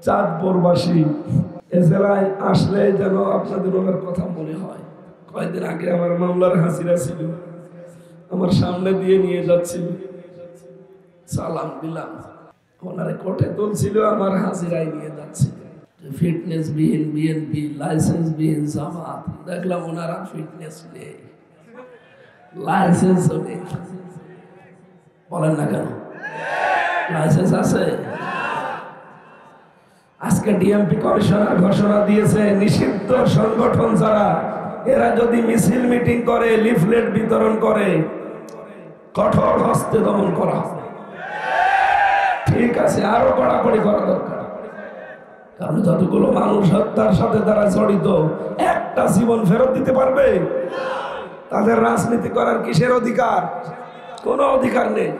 চাঁদপুরবাসী এ জেলায় আসলে যেন আপনাদের ওনার কথা মনে হয়। কয়েকদিন আগে আমার মামলার হাসিরা ছিল, আমার সামনে দিয়ে নিয়ে যাচ্ছিল, সালাম দিলাম, ওনারে কোর্টে তুলছিল, আমার হাজিরায় নিয়ে যাচ্ছিল। ফিটনেস বিহীন বিএনপি, লাইসেন্স বিহীন জামাত। দেখলাম ওনারা ফিটনেস নেই, লাইসেন্সও নেই। বলেন না কেন? লাইসেন্স আছে? আজকে ডিএমপি কমিশনার ঘোষণা দিয়েছে, নিষিদ্ধ সংগঠন যারা, এরা যদি মিছিল মিটিং করে, লিফলেট বিতরণ করে, কঠোর হস্তে দমন করা হবে। ঠিক আছে, আরো কড়াকড়ি করা দরকার। কারণ যতগুলো মানুষ হত্যার সাথে তারা জড়িত, একটা জীবন ফেরত দিতে পারবে? তাদের রাজনীতি করার কিসের অধিকার? কোনো অধিকার নেই।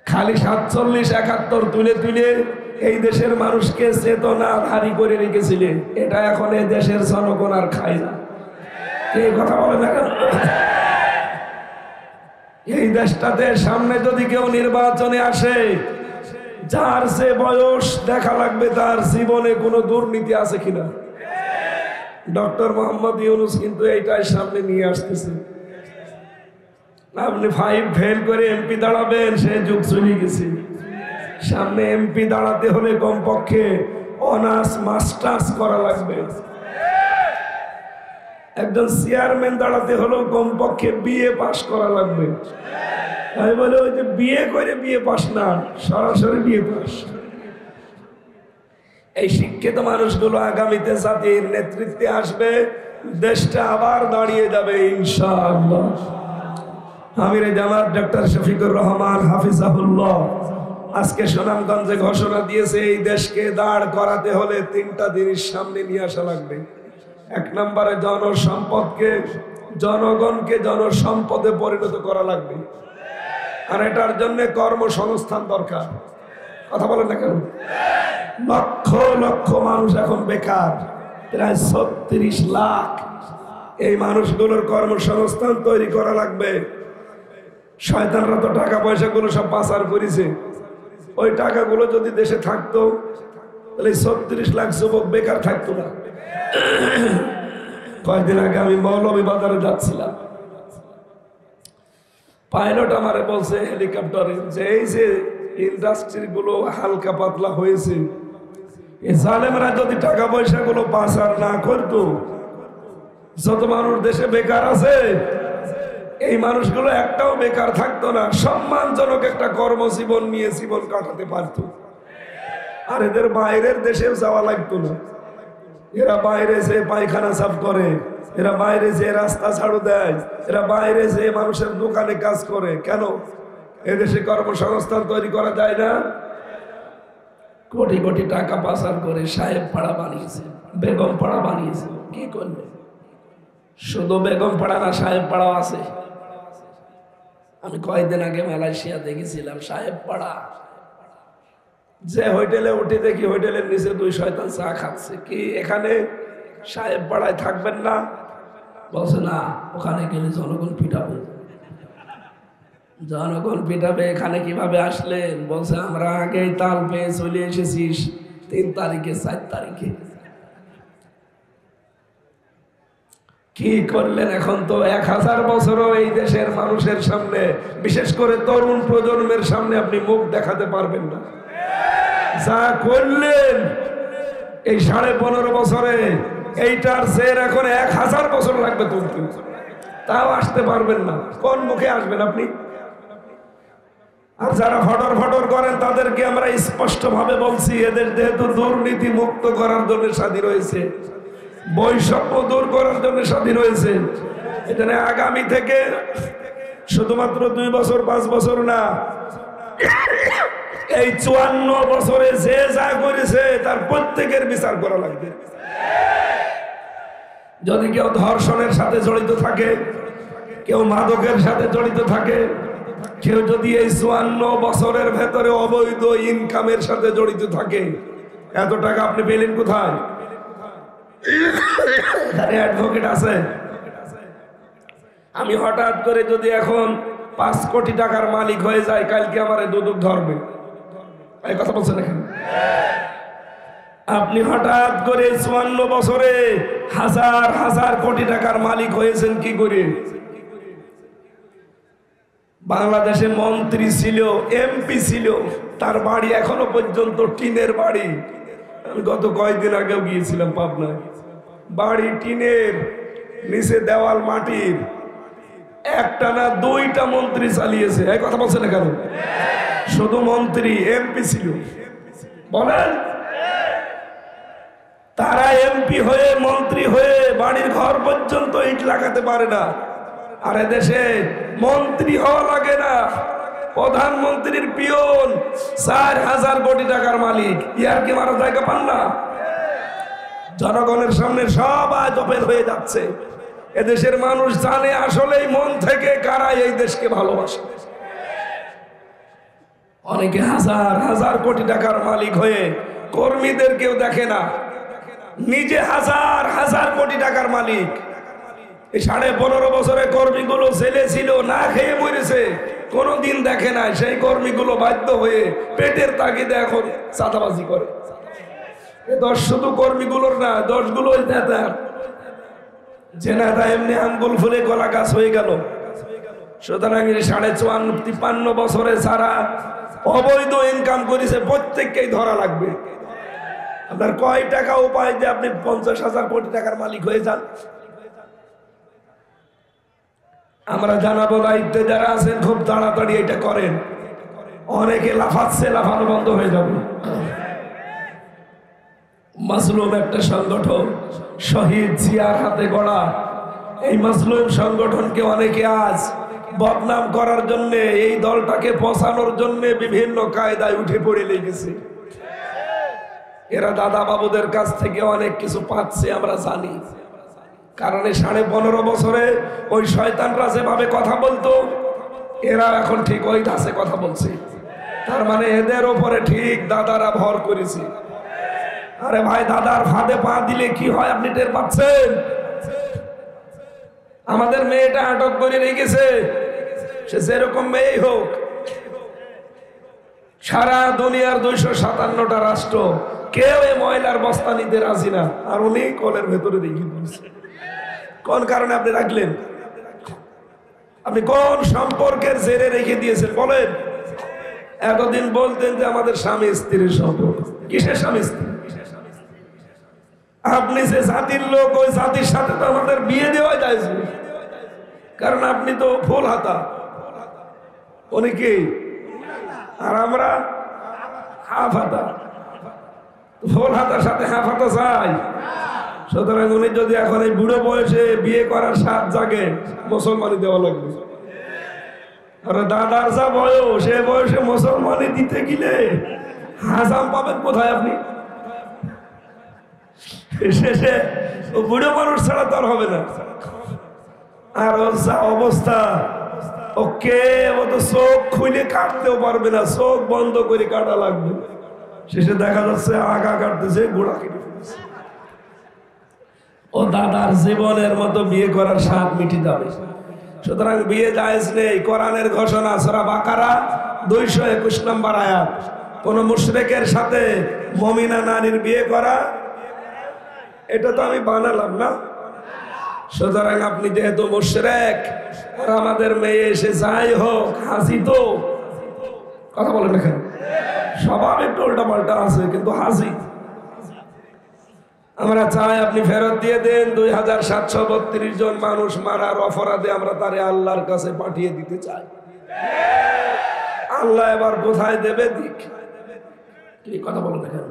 খালি 47 71 তুলে তুলে এই দেশের মানুষকে চেতনাধারী করে রেখেছিলেন। এটা এখন এই দেশের জনগণ আর খায় না। এই কথা বলে না কেন? এই দেশটাতে সামনে যদি কেউ নির্বাচনে আসে, যার যে বয়স দেখা লাগবে তার জীবনে কোনো দুর্নীতি আছে কিনা। ডক্টর মোহাম্মদ ইউনূস কিন্তু এইটাই সামনে নিয়ে আসতেছে। আপনি 5 ফেল করে এমপি দাঁড়াবেন, সে যুগ চলে গেছে। সামনে এমপি দাঁড়াতে হলে কমপক্ষে অনার্স মাস্টার্স করা লাগবে। একজন চেয়ারম্যান দাঁড়াতে হলেও কমপক্ষে বিএ পাস করা লাগবে। আমি বলে ওই যে বিএ করে বিএ পাস না, সরাসরি বিএ পাস। এই শিক্ষিত মানুষগুলো আগামীতে জাতির নেতৃত্বে আসবে, দেশটা আবার দাঁড়িয়ে যাবে ইনশাআল্লাহ। আমির জামাত ডক্টর শফিকুর রহমান হাফিজাহুল্লাহ আজকে সুনামগঞ্জে ঘোষণা দিয়েছে, এই দেশকে দাঁড় করাতে হলে 3টা জিনিস সামনে নিয়ে আসা লাগবে। 1 নম্বরে জনসম্পদকে, জনগণকে জনসম্পদে পরিণত করা লাগবে। আর এটার জন্য কর্মসংস্থান দরকার। কথা বলেন না কেন? লক্ষ লক্ষ মানুষ এখন বেকার, প্রায় 36 লাখ। এই মানুষগুলোর কর্মসংস্থান তৈরি করা লাগবে। শয়তানরা তো টাকা পয়সাগুলো সব পাচার করেছে। ওই টাকাগুলো যদি দেশে থাকতো তাহলে 36 লাখ যুবক বেকার থাকতো না। কয়েকদিন আগে আমি মৌলভীবাজারে যাচ্ছিলাম, পাইলট আমারে বলছে হেলিকপ্টারে যে এই যে ইন্ডাস্ট্রি গুলো হালকা পাতলা হয়েছে, এই জালেমরা যদি টাকা পয়সা গুলো পাচার না করতো, যত মানুষ দেশে বেকার আছে এই মানুষগুলো একটাও বেকার থাকতো না, সম্মানজনক একটা কর্মজীবন নিয়ে জীবন কাটাতে পারতো। আর এদের বাইরের দেশেও যাওয়া লাগতো না। এরা বাইরে যে পায়খানা সাফ করে, এরা বাইরে যে রাস্তা ঝাড়ু দেয়, এরা বাইরে যে মানুষের দোকানে কাজ করে। কেন? এদেশে কর্মসংস্থান তৈরি করা যায় না? কোটি কোটি টাকা পাচার করে সাহেব পাড়া বানিয়েছে, বেগম পাড়া বানিয়েছে। কি করবে? শুধু বেগম পাড়া না, সাহেব পাড়াও আছে। আমি কয়েকদিন আগে মালয়েশিয়া দেখেছিলাম সাহেব পাড়া। যে হোটেলে উঠে দেখি হোটেলের নিচে 2 শয়তান চা খাচ্ছে। কি এখানে সাহেব পাড়ায় থাকবেন না? বলছে না, ওখানে গেলে জনগণ পিটাবে। জনগণ পিটাবে। এখানে কিভাবে আসলেন? বলছে আমরা আগেই তাল পেয়ে চলে এসেছি 3 তারিখে 4 তারিখে। কি করলেন? এখন তো 1000 বছরও এই দেশের মানুষের সামনে, বিশেষ করে তরুণ প্রজন্মের সামনে আপনি মুখ দেখাতে পারবেন না। যা করলেন এই 15.5 বছরে, এইটার জের এখন 1000 বছর লাগবে তুলতে, তাও আসতে পারবেন না। কোন মুখে আসবেন আপনি? আর যারা ফটর ফটর করেন তাদেরকে আমরা স্পষ্ট ভাবে বলছি, এদের যেহেতু দুর্নীতি মুক্ত করার জন্য স্বাধীন হয়েছে, বৈষম্য দূর করার জন্য স্বাধীন হয়েছে, এখানে আগামী থেকে শুধুমাত্র 2 বছর 5 বছর না, এই 54 বছরে যে যা করেছে তার প্রত্যেকের বিচার করা লাগবে। যদি কেউ ধর্ষণের সাথে জড়িত থাকে, কেউ মাদকের সাথে জড়িত থাকে, কেউ যদি এই 54 বছরের ভেতরে অবৈধ ইনকামের সাথে জড়িত থাকে, এত টাকা আপনি পেলেন কোথায়? অ্যাডভোকেট আছে? আমি হঠাৎ করে যদি এখন 5 কোটি টাকার মালিক হয়ে যায়, কালকে আমার দুদক ধরবে। এই কথা বলছেন এখানে। আপনি হঠাৎ করে 54 বছরে হাজার হাজার কোটি টাকার মালিক হয়েছেন কি করে? বাংলাদেশে মন্ত্রী ছিল, এমপি ছিল, তার বাড়ি এখনো পর্যন্ত টিনের বাড়ি। আমি গত কয়েকদিন আগেও গিয়েছিলাম পাবনায়, বাড়ি টিনের, নিচে দেওয়াল মাটির। একটা না দুইটা মন্ত্রী চালিয়েছে। এই কথা বলছে না কেন? শুধু মন্ত্রী এমপি ছিল বলেন। তারা এমপি হয়ে মন্ত্রী হয়ে বাড়ির ঘর পর্যন্ত ইট লাগাতে পারে না। আর দেশে মন্ত্রী হওয়া লাগে না, প্রধানমন্ত্রীর পিয়ন 4000 কোটি টাকার মালিক। ইয়ার কি মারা জায়গা পান না? জনগণের সামনে সব আজ ওপেন হয়ে যাচ্ছে। এদেশের মানুষ জানে আসলেই মন থেকে কারা এই দেশকে ভালোবাসে। অনেকে হাজার হাজার কোটি টাকার মালিক হয়ে কর্মীদের কেউ দেখে না, নিজে হাজার হাজার কোটি টাকার মালিক। এই 15.5 বছরে কর্মীগুলো ছেলে ছিল, না খেয়ে মরেছে, কোনোদিন দেখে না। সেই কর্মীগুলো বাধ্য হয়ে পেটের তাগিদে এখন চাঁদাবাজি করে। দোষ শুধু কর্মীগুলোর না, দোষগুলো ওই নেতার। যে নেতা এমনি আঙ্গুল ফুলে কলা গাছ হয়ে গেল। সুতরাং 54-53 বছরে যারা অবৈধ ইনকাম করেছে প্রত্যেককেই ধরা লাগবে। আপনার কয় টাকা উপায় যে আপনি 50,000 কোটি টাকার মালিক হয়ে যান? আমরা জানাবো, দায়িত্বে যারা আছেন খুব তাড়াতাড়ি এটা করেন। অনেকে লাফাচ্ছে, লাফানো বন্ধ হয়ে যাবে। মাজলুম একটা সংগঠন, শহীদ জিয়ার হাতে গড়া। এই মাজলুম সংগঠনকে অনেকে আজ বদনাম করার জন্য, এই দলটাকে পচানোর জন্য বিভিন্ন কায়দায় উঠে পড়ে লেগেছে। এরা দাদা বাবুদের কাছ থেকে অনেক কিছু পাচ্ছে, আমরা জানি। কারণ 15.5 বছরে ওই শয়তানরা যেভাবে কথা বলতো, এরা এখন ঠিক ওই ধাঁচে কথা বলছে। তার মানে এদের ওপরে ঠিক দাদারা ভর করেছে। আরে ভাই, দাদার ফাঁদে পা দিলে কি হয় আপনি টের পাচ্ছেন? আমাদের মেয়েটা আটক করে রেখেছে, সে যেরকম মেয়েই হোক। সারা দুনিয়ার 257টা রাষ্ট্র কেউ এই ময়লার বস্তা নিতে রাজি না, আর উনি কলের ভেতরে রেখে দিয়েছে। কোন কারণে আপনি রাখলেন? আপনি কোন সম্পর্কের জেরে রেখে দিয়েছেন বলেন? এতদিন বলতেন যে আমাদের স্বামী স্ত্রীর সম্পর্ক। কিসের স্বামী স্ত্রী? আপনি যে জাতির লোক, ওই জাতির সাথে তো আমাদের বিয়ে দেওয়া যায়, কারণ আপনি তো ফুল হাতা, উনি কি? আর আমরা হাফ হাতা। ফুল হাতার সাথে হাফ হাতা চাই। সুতরাং উনি যদি এখন এই বুড়ো বয়সে বিয়ে করার স্বাদ জাগে, মুসলমানি দেওয়া লাগবে। আর দাদার যা বয়স, সে বয়সে মুসলমানি দিতে গেলে হাজাম পাবেন কোথায় আপনি? শেষে ও বুড়ো মানুষ ছাড়া তো আর হবে না। আর ওর যা অবস্থা, ওকে ও তো চোখ খুলে কাটতেও পারবে না, চোখ বন্ধ করে কাটা লাগবে। শেষে দেখা যাচ্ছে আগা কাটতেছে, গোড়া কেটে ফেলছে। ও দাদার জীবনের মতো বিয়ে করার স্বাদ মিটে যাবে। সুতরাং বিয়ে জায়েজ নেই। কোরআনের ঘোষণা, সূরা বাকারা 221 নম্বর আয়াত। কোন মুশরিকের সাথে মুমিনা নারীর বিয়ে করা, এটা তো আমি বানালাম না। সুতরাং আপনি যেহেতু মুশরিক, আর আমাদের মেয়ে এসে যাই হোক হাসি, তো কথা বলেন না কেন? স্বভাব একটু উল্টা পাল্টা আছে, কিন্তু হাসি। আমরা চাই আপনি ফেরত দিয়ে দেন। 2732 জন মানুষ মারার অপরাধে আমরা তারে আল্লাহর কাছে পাঠিয়ে দিতে চাই। আল্লাহ এবার কোথায় দেবে দিক। কি কথা বলেন না কেন?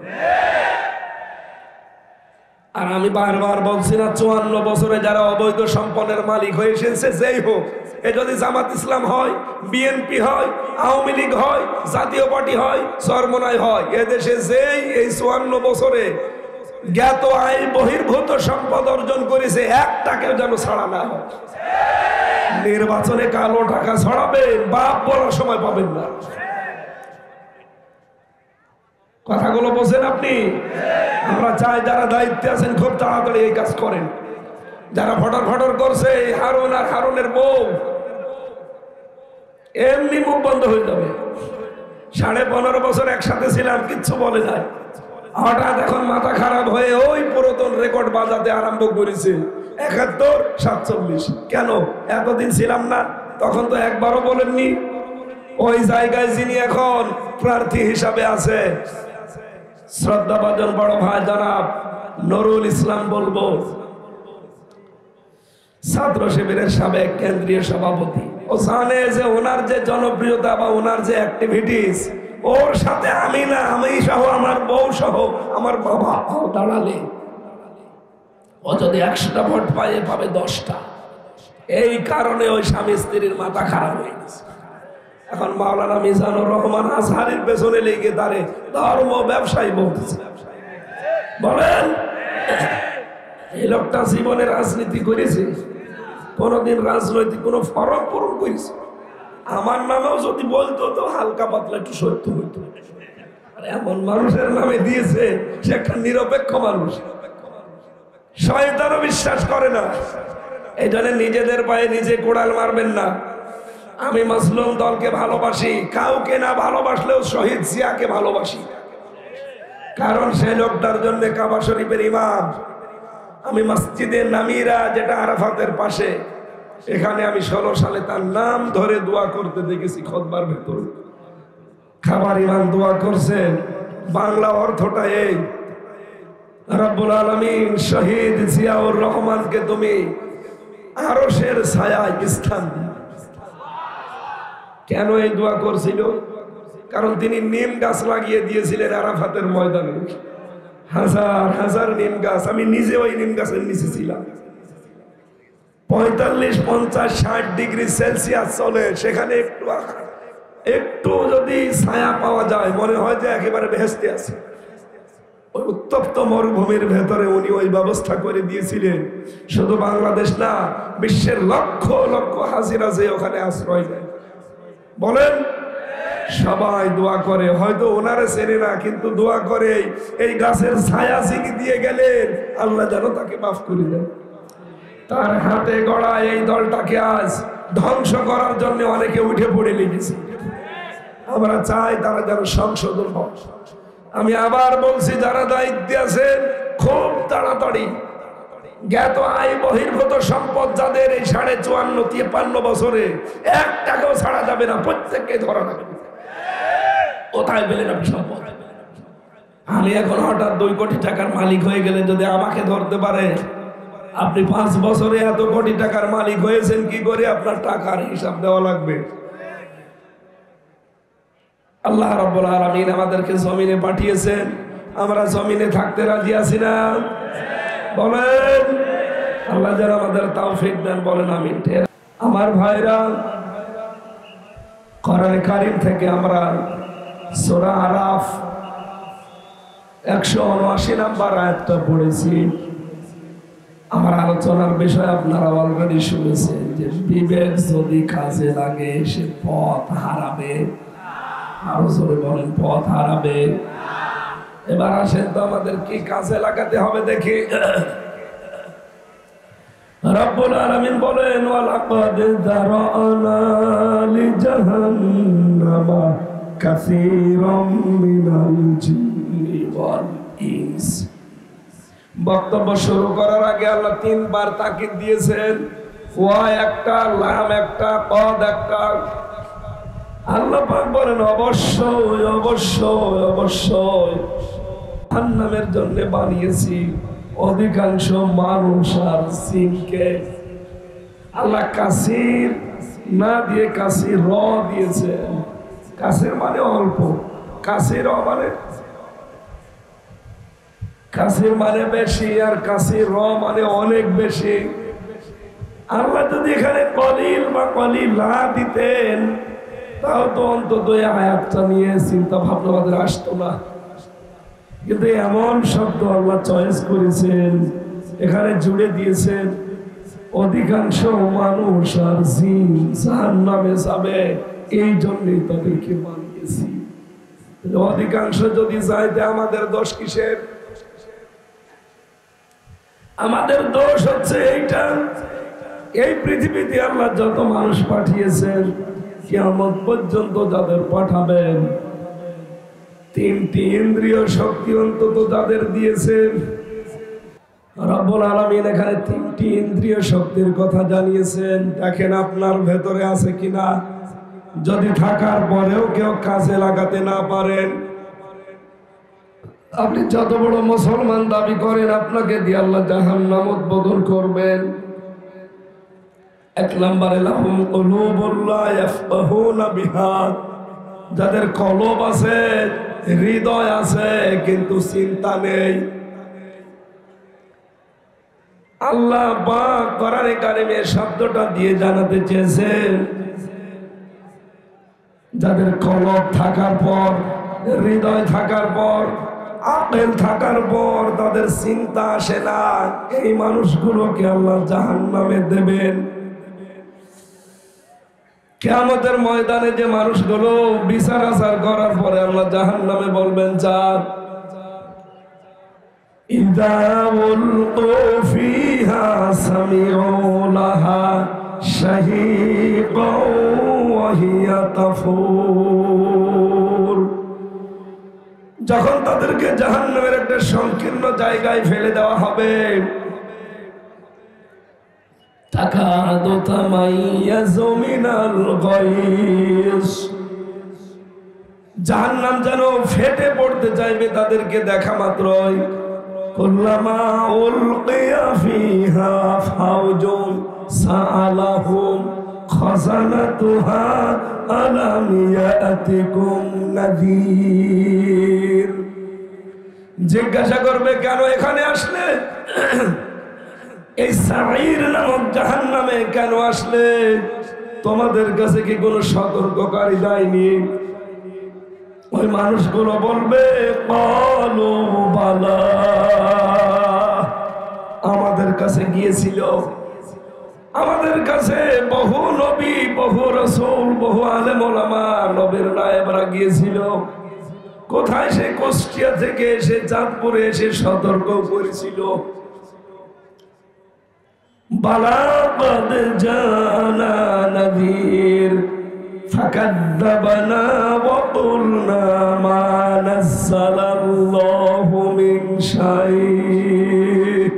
আর আমি বারবার বলছি না, 54 বছরে যারা অবৈধ সম্পদের মালিক হয়ে এসেছে, যেই হোক, এ যদি জামাত ইসলাম হয়, বিএনপি হয়, আওয়ামী লীগ হয়, জাতীয় পার্টি হয়, চরমনাই হয়, এদেশে যেই এই 54 বছরে জ্ঞাত আয় বহির্ভূত সম্পদ অর্জন করেছে, একটাকেও যেন ছাড়া না হয়। নির্বাচনে কালো টাকা ছড়াবেন, বাপ বলার সময় পাবেন না। কথাগুলো বোঝেন আপনি? আমরা চাই যারা দায়িত্বে আছেন খুব তাড়াতাড়ি এই কাজ করেন। যারা ফটর ফটর করছে, হারুন আর হারুনের বউ, এমনি মুখ বন্ধ হয়ে যাবে। 15.5 বছর একসাথে ছিলাম, কিচ্ছু বলে নাই। হঠাৎ এখন মাথা খারাপ হয়ে ওই পুরাতন রেকর্ড বাজাতে আরম্ভ করেছে, 71, 47। কেন? এতদিন ছিলাম না, তখন তো একবারও বলেননি। ওই জায়গায় যিনি এখন প্রার্থী হিসাবে আছে, শ্রদ্ধাভাজন বড় ভাই জনাব নুরুল ইসলাম বলবো, ছাত্র শিবিরের সাবেক কেন্দ্রীয় সভাপতি। ও জানে যে ওনার যে জনপ্রিয়তা বা ওনার যে অ্যাক্টিভিটিস, ওর সাথে আমি না, আমি সহ আমার বউ সহ আমার বাবা দাঁড়ালে ও যদি 100টা ভোট পায় পাবে 10টা। এই কারণে ওই স্বামী স্ত্রীর মাথা খারাপ হয়ে গেছে। এখন মাওলানা মিজানুর রহমান আজহারির পেছনে লেগে তারে ধর্ম ব্যবসায়ী বলতেছে। বলেন, এই লোকটা জীবনে রাজনীতি করেছে? কোনদিন রাজনৈতিক কোন ফরম পূরণ করেছে? আমার নামেও যদি বলতো তো হালকা পাতলা একটু সত্য হইতো। এমন মানুষের নামে দিয়েছে, সে একটা নিরপেক্ষ মানুষ, শয়তানও বিশ্বাস করে না। এই জন্য নিজেদের পায়ে নিজে কোড়াল মারবেন না। আমি মুসলিম দলকে ভালোবাসি, কাউকে না ভালোবাসলেও শহীদ জিয়াকে ভালোবাসি, কারণ সেই লোকটার জন্য কাবা শরীফের ইমাম। আমি মসজিদে নামিরা, যেটা আরাফাতের পাশে, এখানে আমি 16 সালে তার নাম ধরে দোয়া করতে দেখেছি খুতবার ভেতর। খাবার ইমাম দোয়া করছেন, বাংলা অর্থটা এই, রব্বুল আলামিন শহীদ জিয়াউর রহমানকে তুমি আরশের ছায়ায় স্থান দিও। কেন এই দোয়া করছিল? কারণ তিনি নিম গাছ লাগিয়ে দিয়েছিলেন আরাফাতের ময়দানে, হাজার হাজার নিম গাছ। আমি নিজে ওই নিম গাছের নিচে ছিলাম। 45, 50, 60 ডিগ্রি সেলসিয়াস চলে, সেখানে একটু যদি ছায়া পাওয়া যায় মনে হয় যে একেবারে বেহেশতে আছে। ওই উত্তপ্ত মরুভূমির ভেতরে উনি ওই ব্যবস্থা করে দিয়েছিলেন। শুধু বাংলাদেশ না, বিশ্বের লক্ষ লক্ষ হাজিরা যে ওখানে আশ্রয় নেয়। বলেন, সবাই দোয়া করে, হয়তো ওনারে চেনে না, কিন্তু দোয়া করে এই গাছের ছায়া যিনি দিয়ে গেলেন, আল্লাহ যেন তাকে মাফ করে দেন। তার হাতে গড়া এই দলটাকে আজ ধ্বংস করার জন্য অনেকে উঠে পড়ে লেগেছে। আমরা চাই তারা যেন সংশোধন হয়। আমি আবার বলছি, যারা দায়িত্বে আছেন খুব তাড়াতাড়ি জ্ঞাত আয় বহির্ভূত সম্পদ যাদের এই 54-53 বছরে 1 টাকাও ছাড়া যাবে না, প্রত্যেককে ধরা যাবে। কোথায় পেলেন আপনি সম্পদ? আমি এখন হঠাৎ 2 কোটি টাকার মালিক হয়ে গেলে যদি আমাকে ধরতে পারে, আপনি 5 বছরে এত কোটি টাকার মালিক হয়েছেন কি করে? আপনার টাকার হিসাব দেওয়া লাগবে। আল্লাহ রাব্বুল আলামিন আমাদেরকে জমিনে পাঠিয়েছেন, আমরা জমিনে থাকতে রাজি আছি না? বলেন, আল্লাহ যেন আমাদের তৌফিক দেন, বলেন আমিন। আমার ভাইরা, কোরআনে কারীম থেকে আমরা সূরা আরাফ 179 নম্বর আয়াতটা পড়েছি। আমার আলোচনার বিষয় আপনারা অলরেডি শুনেছেন যে বিবেক যদি কাজে লাগে সে পথ হারাবে। আরো জোরে বলেন, পথ হারাবে। এবার আসেন তো আমাদের কি কাজে লাগাতে হবে দেখি। রব্বুল আলামিন বলেন, ওয়ালাকাদ যারানা লিজাহান্নামা কাসীরাম মিনাল জিন্নি ওয়াল ইনস। বক্তব্য শুরু করার আগে আল্লাহ 3 বার তাকিদ দিয়েছেন, ওয়া একটা, লাম একটা, কদ একটা। আল্লাহ পাক বলেন, অবশ্যই অবশ্যই অবশ্যই জাহান্নামের জন্য বানিয়েছি অধিকাংশ মানুষ আর জিনকে। আল্লাহ কাসির না দিয়ে কাসির র দিয়েছেন। কাসির মানে অল্প, কাসির মানে বেশি, আর কাসির র মানে অনেক বেশি। আল্লাহ যদি এখানে কলিল বা কলিলা দিতেন, তাও তো অন্তত এই আয়াতটা নিয়ে চিন্তা ভাবনা আমাদের আসতো না। কিন্তু এমন শব্দ আল্লাহ চয়েস করেছেন, এখানে জুড়ে দিয়েছেন অধিকাংশ মানুষ আর জিন জাহান্নামে যাবে, এই জন্যই তাদেরকে বানিয়েছি। অধিকাংশ যদি যাইতে আমাদের দোষ কিসের? আমাদের দোষ হচ্ছে এইটা, এই পৃথিবীতে আল্লাহ যত মানুষ পাঠিয়েছেন, কিয়ামত পর্যন্ত যাদের পাঠাবেন তিনটি ইন্দ্রিয় শক্তি অন্তত যাদের দিয়েছেন রব্বুল আলামিন এখানে তিনটি ইন্দ্রিয় শক্তির কথা জানিয়েছেন। দেখেন আপনার ভেতরে আছে কিনা। যদি থাকার পরেও কেউ কাজে লাগাতে না পারেন, আপনি যত বড় মুসলমান দাবি করেন, আপনাকে দিয়ে আল্লাহ জাহান্নাম উদ্বোধন করবেন। এক নম্বরে লাহুম কুলুবুন লা ইয়াফকাহুনা বিহা, যাদের কলব আছে, হৃদয় আছে, কিন্তু চিন্তা নেই। আল্লাহ পাক কোরআনে কারিমে শব্দটা দিয়ে জানাতে চেয়েছেন, যাদের কলব থাকার পর, হৃদয় থাকার পর, আকল থাকার পর তাদের চিন্তা আসে না, এই মানুষগুলোকে আল্লাহ জাহান্নামে দেবেন। কিয়ামতের ময়দানে যে মানুষগুলো বিচার আচার করার পরে আল্লাহ জাহান্নামে বলবেন, যান ইযা উলকু ফিহা সামিউ লাহা শাহীকাও ওয়া হিয়া তাফুর। যখন তাদেরকে জাহান্নামের একটা সংকীর্ণ জায়গায় ফেলে দেওয়া হবে, তাকাদু তামাইয়াজু মিনাল গায়স, জাহান্নাম যেন ফেটে পড়তে চাইবে তাদেরকে দেখা মাত্রই। কুল্লামা উলকিয়া ফিহা ফাওজুন সাআলাহুম খাযানাতুহা আলাম ইয়াতিকুম নাযীর, জিজ্ঞাসা করবে কেন এখানে আসলে, এই সাঈর নামক জাহান্নামে কেন আসলে, তোমাদের কাছে কি কোনো সতর্ককারী যায়নি? ওই মানুষগুলো বলবে, ক্বালু বালা, আমাদের কাছে গিয়েছিল, আমাদের কাছে বহু নবী, বহু রাসূল, বহু আলেম ওলামা, নবীর নায়েবরা গিয়েছিল। কোথায়? সে কুষ্টিয়া থেকে এসে চাঁদপুরে এসে সতর্ক করেছিল। বালা কদ জানা নযীর ফাকাযযাবনা ওয়া কুলনা মা নাযালাল্লাহু মিন শাই'।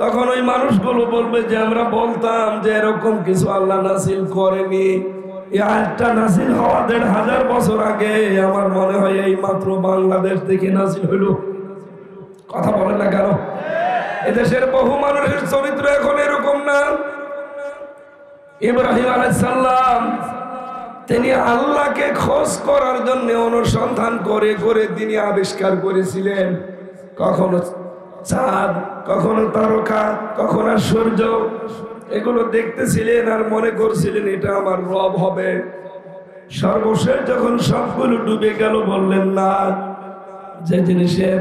তখন ওই মানুষগুলো বলবে যে আমরা বলতাম যে এরকম কিছু আল্লাহ নাযিল করেনি। এই আয়াতটা নাযিল হওয়া ১৫০০ বছর আগে, আমার মনে হয় এই মাত্র বাংলাদেশ থেকে নাযিল হইল। কথা বলেন না কেন? এদেশের বহু মানুষের চরিত্র এখন এরকম না। ইব্রাহিম আলাইহিস সালাম তিনি আল্লাহকে খোঁজ করার জন্য অনুসন্ধান করে করে তিনি আবিষ্কার করেছিলেন, কখনো চাঁদ, কখনো তারকা, কখনো সূর্য, এগুলো দেখতেছিলেন আর মনে করছিলেন এটা আমার রব হবে। সর্বশেষ যখন সবগুলো ডুবে গেল, বললেন না, যে জিনিসের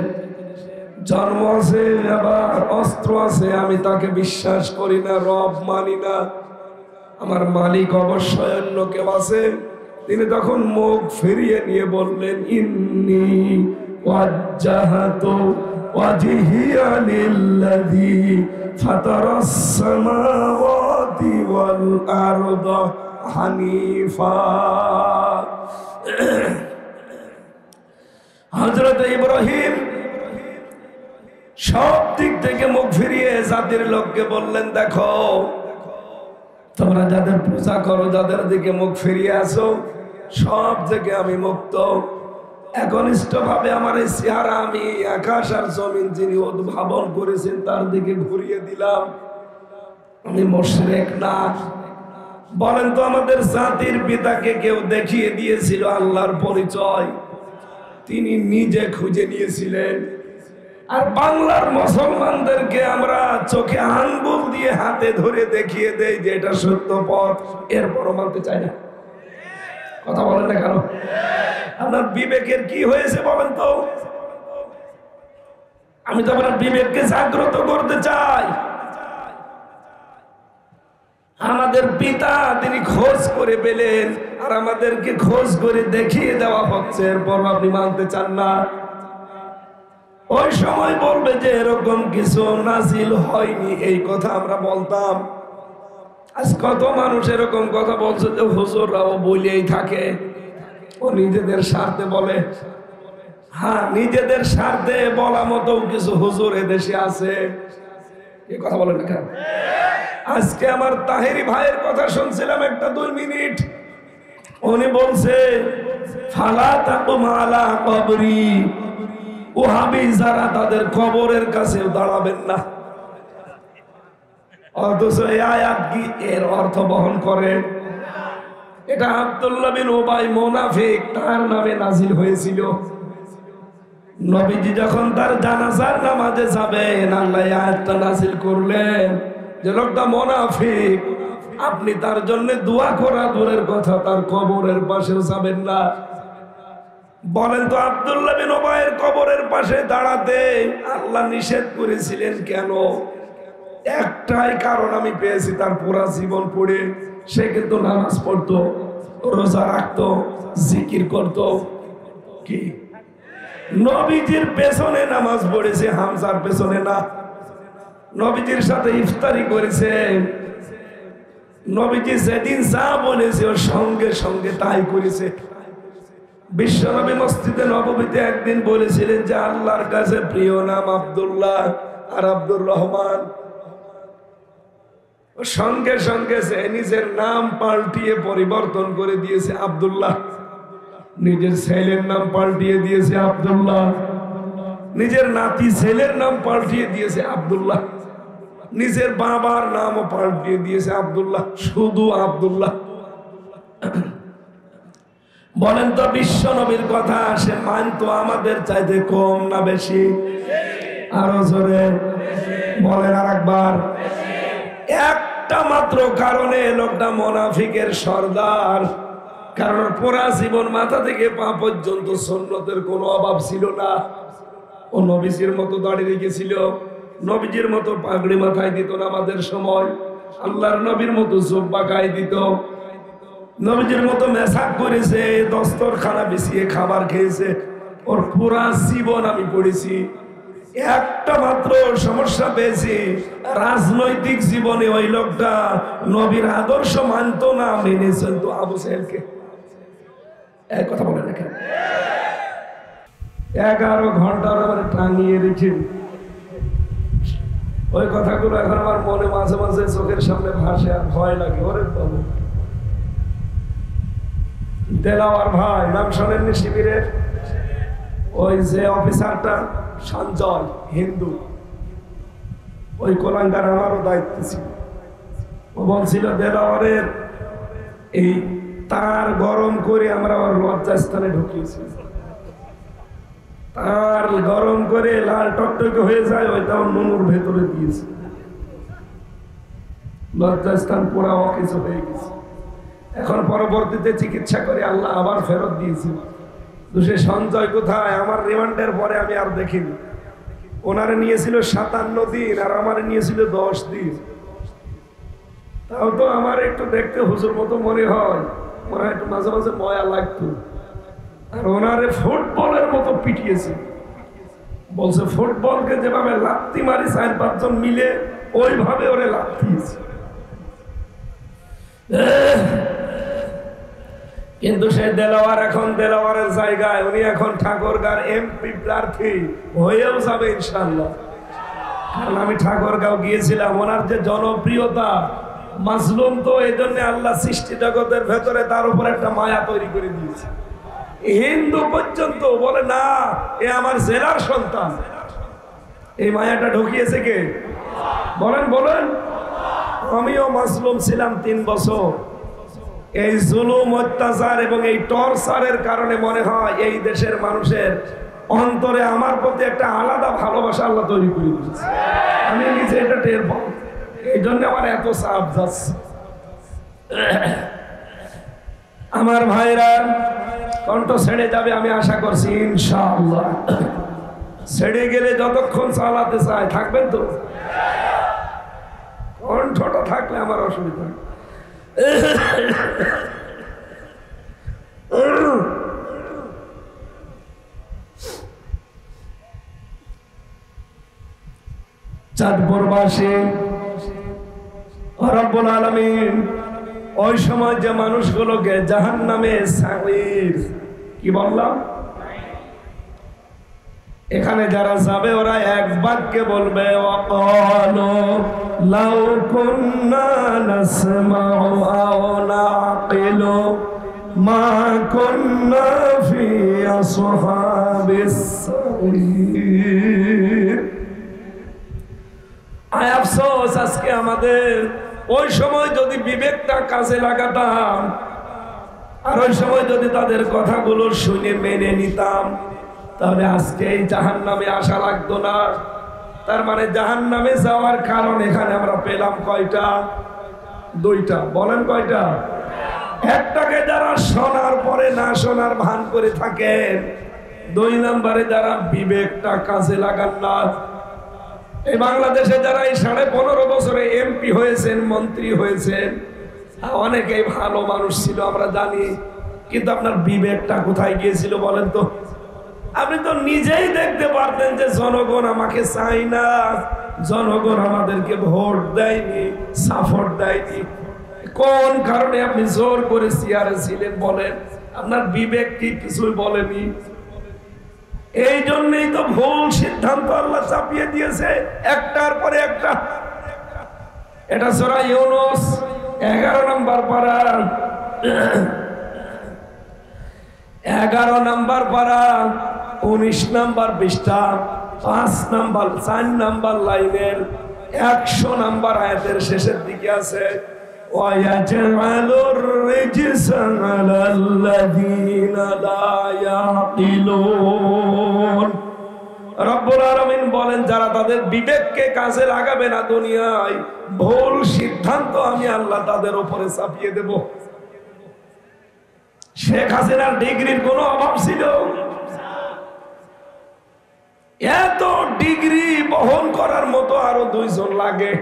জন্ম আছে আবার অস্ত্র আছে আমি তাকে বিশ্বাস করি না, রব মানি না, আমার মালিক অবশ্যই অন্য কেউ আছে। তিনি তখন মুখ ফিরিয়ে নিয়ে বললেন, ইন্নী ওয়াজ্জাহাতু ওয়াজহিয়া লিল্লাযী ফাতারাস সামাওয়াতি ওয়াল আরদা হানিফা। হযরত ইব্রাহিম সব দিক থেকে মুখ ফিরিয়ে জাতির লোককে বললেন, দেখো তোমরা যাদের পূজা করো, যাদের দিকে মুখ ফিরিয়ে আসো, সব থেকে আমি মুক্ত। একনিষ্ঠ ভাবে আমার এই চেহারা আমি আকাশ আর জমিন যিনি উদ্ভাবন করেছেন তার দিকে ঘুরিয়ে দিলাম। আমি মুশরিক না। বলেন তো, আমাদের জাতির পিতাকে কেউ দেখিয়ে দিয়েছিল আল্লাহর পরিচয়? তিনি নিজে খুঁজে নিয়েছিলেন। আর বাংলার মুসলমানদেরকে আমরা চোখে আঙ্গুল দিয়ে হাতে ধরে দেখিয়ে দেই যে এটা সত্য পথ, এরপরও মানতে চাই না। কথা বলেন না কেন? আপনার বিবেকের কি হয়েছে বলেন তো? আমি তো আপনার বিবেককে জাগ্রত করতে চাই। আমাদের পিতা তিনি খোঁজ করে পেলেন, আর আমাদেরকে খোঁজ করে দেখিয়ে দেওয়া হচ্ছে, এরপর আপনি মানতে চান না। ওই সময় বলবে যে এরকম কিছু নাজিল হয়নি, এই কথা আমরা বলতাম। আজ কত মানুষ এরকম কথা বলছে যে হুজুররাও বলেই থাকে, ও নিজেদের স্বার্থে বলে। হ্যাঁ, নিজেদের স্বার্থে বলা মতো কিছু হুজুর এদেশে আছে। এই কথা বলেন কেন? আজকে আমার তাহেরি ভাইয়ের কথা শুনছিলাম একটা 2 মিনিট। উনি বলছে ফালা তাকুম আলা কবরি, ওহাবি যারা তাদের কবরের কাছে দাঁড়াবেন না। অথচ এই আয়াত কি এর অর্থ বহন করে? এটা আব্দুল্লাহ বিন উবাই মুনাফিক, তার নামে নাজিল হয়েছিল। নবীজি যখন তার জানাজার নামাজে যাবেন, আল্লাহ আয়াতটা নাজিল করলেন যে লোকটা মুনাফিক, আপনি তার জন্য দোয়া করা দূরের কথা, তার কবরের পাশেও যাবেন না। বলেন তো, আব্দুল্লাহ বিন উবাইয়ের কবরের পাশে দাঁড়াতে আল্লাহ নিষেধ করেছিলেন কেন? একটাই কারণ আমি পেয়েছি, তার পুরা জীবন পড়ে সে কিন্তু নামাজ পড়তো, রোজা রাখতো, জিকির করতো। কি নবীজির পেছনে নামাজ পড়েছে, হামজার পেছনে না। নবীজির সাথে ইফতারি করেছে, নবীজি যেদিন যা বলেছে ওর সঙ্গে সঙ্গে তাই করেছে। বিশ্বনবী মসজিদে নববীতে একদিন বলেছিলেন যে আল্লাহর কাছে প্রিয় নাম আব্দুল্লাহ আর আব্দুর রহমান। সঙ্গে সঙ্গে সে নিজের নাম পাল্টিয়ে পরিবর্তন করে দিয়েছে আব্দুল্লাহ, নিজের ছেলের নাম পাল্টিয়ে দিয়েছে আব্দুল্লাহ, নিজের নাতি ছেলের নাম পাল্টিয়ে দিয়েছে আব্দুল্লাহ, নিজের বাবার নামও পাল্টিয়ে দিয়েছে আব্দুল্লাহ, শুধু আব্দুল্লাহ। বলেন তো, বিশ্ব নবীর কথা সে মানতো আমাদের চাইতে কম না বেশি? আরো জোরে বলেন আর একবার। একটা মাত্র কারণে লোকটা মুনাফিকের সর্দার, কারণ পুরা জীবন মাথা থেকে পা পর্যন্ত সুন্নতের কোনো অভাব ছিল না। ও নবীজির মতো দাঁড়িয়ে রেখেছিল, নবীজির মতো পাগড়ি মাথায় দিত নামাজের সময়, আল্লাহর নবীর মতো জুব্বা গায়ে দিত, নবীজির মতো মেসাক করেছে, দস্তরখানা বিছিয়ে খাবার খেয়েছে। ওর পুরা জীবন আমি পড়েছি। একটা মাত্র সমস্যা পেয়েছি, রাজনৈতিক জীবনে ওই লোকটা নবীর আদর্শ মানত না, মেনে চলতো আবু সাহেলকে। এক কথা বলে দেখেন, 11 ঘন্টার আমার টাঙিয়ে রেখে ওই কথাগুলো এখন আমার মনে মাঝে মাঝে চোখের সামনে ভাসে, আর ভয় লাগে। ওরে বাবু, দেলাওয়ার ভাই নাম শোনেননি? শিবিরের ওই যে অফিসারটা সঞ্জয়, হিন্দু, ওই কোলাঙ্গার আমারও দায়িত্ব ছিল। ও বলছিল দেলাওয়ারের এই তার গরম করে আমরা ওর লজ্জাস্থানে ঢুকিয়েছি, তার গরম করে লাল টকটকে হয়ে যায়, ওইটাও নুনুর ভেতরে দিয়েছে, লজ্জাস্থান পুরা অকেজো হয়ে গেছে। এখন পরবর্তীতে চিকিৎসা করে আল্লাহ আবার ফেরত দিয়েছি। তো সে সঞ্জয় কোথায়? আমার রিমান্ডের পরে আমি আর দেখিনি। ওনারে নিয়েছিল 57 দিন আর আমার নিয়েছিল 10 দিন। তাও তো আমার একটু দেখতে হুজুর মতো মনে হয়, মনে হয় একটু মাঝে মাঝে ময়া লাগতো। আর ওনারে ফুটবলের মতো পিটিয়েছে, বলছে ফুটবলকে যেভাবে লাত্তি মারি 4-5 জন মিলে, ওইভাবে ওরে লাত্তিয়েছে। কিন্তু সে দেলাওয়ার এখন দেলাওয়ারের জায়গায়, উনি এখন ঠাকুরগাঁও এমপি প্রার্থী হয়েও যাবে ইনশাআল্লাহ। কারণ আমি ঠাকুরগাঁও গিয়েছিলাম, ওনার যে জনপ্রিয়তা, মাজলুম তো এই জন্য আল্লাহ সৃষ্টি জগতের ভেতরে তার উপর একটা মায়া তৈরি করে দিয়েছে। হিন্দু পর্যন্ত বলে না এ আমার জেলার সন্তান। এই মায়াটা ঢুকিয়েছে কে? বলেন বলেন। আমিও মাজলুম ছিলাম 3 বছর। এই জুলুম, অত্যাচার এবং এই টর্চারের কারণে মনে হয় এই দেশের মানুষের অন্তরে আমার প্রতি একটা আলাদা ভালোবাসা আল্লাহ তৈরি করে দিয়েছে। আমি নিজে এটা টের পাই, এই জন্য আমার এত চাপ যাচ্ছে। আমার ভাইরা কণ্ঠ ছেড়ে যাবে আমি আশা করছি ইনশাআল্লাহ। ছেড়ে গেলে যতক্ষণ চালাতে চায় থাকবেন তো? কণ্ঠটা থাকলে আমার অসুবিধা। চাঁদপুরবাসী রব্বুল আলামিন ওই সময় যে মানুষগুলোকে জাহান্নামে সাঈর কি বললাম? এখানে যারা যাবে ওরা এক বাক্যে বলবে ওয়াকালু লাউ কুন্না নাসমাউ আও নাকিলু মা কুন্না ফি আসহাবিস সাঈর। আয় আফসোস, আজকে আমাদের ওই সময় যদি বিবেকটা কাজে লাগাতাম আর ওই সময় যদি তাদের কথাগুলো শুনে মেনে নিতাম, তাহলে আজকে এই জাহান্নামে আসা লাগতো না। তার মানে জাহান্নামে যাওয়ার কারণ এখানে আমরা পেলাম কয়টা? দুইটা। বলেন কয়টা? একটাকে যারা শোনার পরে না শোনার ভান করে থাকেন, দুই নম্বরে যারা বিবেকটা কাজে লাগান না। এই বাংলাদেশে যারা এই 15.5 বছরে এমপি হয়েছেন, মন্ত্রী হয়েছেন, অনেকেই ভালো মানুষ ছিল আমরা জানি, কিন্তু আপনার বিবেকটা কোথায় গিয়েছিল বলেন তো? আপনি তো নিজেই দেখতে পারতেন যে জনগণ আমাকে চাই না, জনগণ আমাদেরকে ভোট দেয়নি, সাপোর্ট দেয়নি। কোন কারণে আপনি জোর করে চেয়ারে ছিলেন বলেন? আপনার বিবেক কি কিছুই বলেনি? এই জন্যই তো ভুল সিদ্ধান্ত আল্লাহ চাপিয়ে দিয়েছে একটার পরে একটা। এটা সূরা ইউনূস 11 নম্বর পারা, 11 নম্বর পারা 19 নম্বর পৃষ্ঠা 5 নম্বর 4 নম্বর লাইনের 100 নম্বর আয়াতের শেষের দিকে আছে ওয়ায়াজআলুর রিজসা আলাল্লাযীনা লা ইয়াকিলুন। রব্বুল আলামিন বলেন, যারা তাদের বিবেককে কাজে লাগাবে না দুনিয়ায়, ভুল সিদ্ধান্ত আমি আল্লাহ তাদের উপরে চাপিয়ে দেব। শেখ হাসিনার ডিগ্রির কোনো অভাব ছিল? এত ডিগ্রি বহন করার মতো আরো 2 জন লাগে।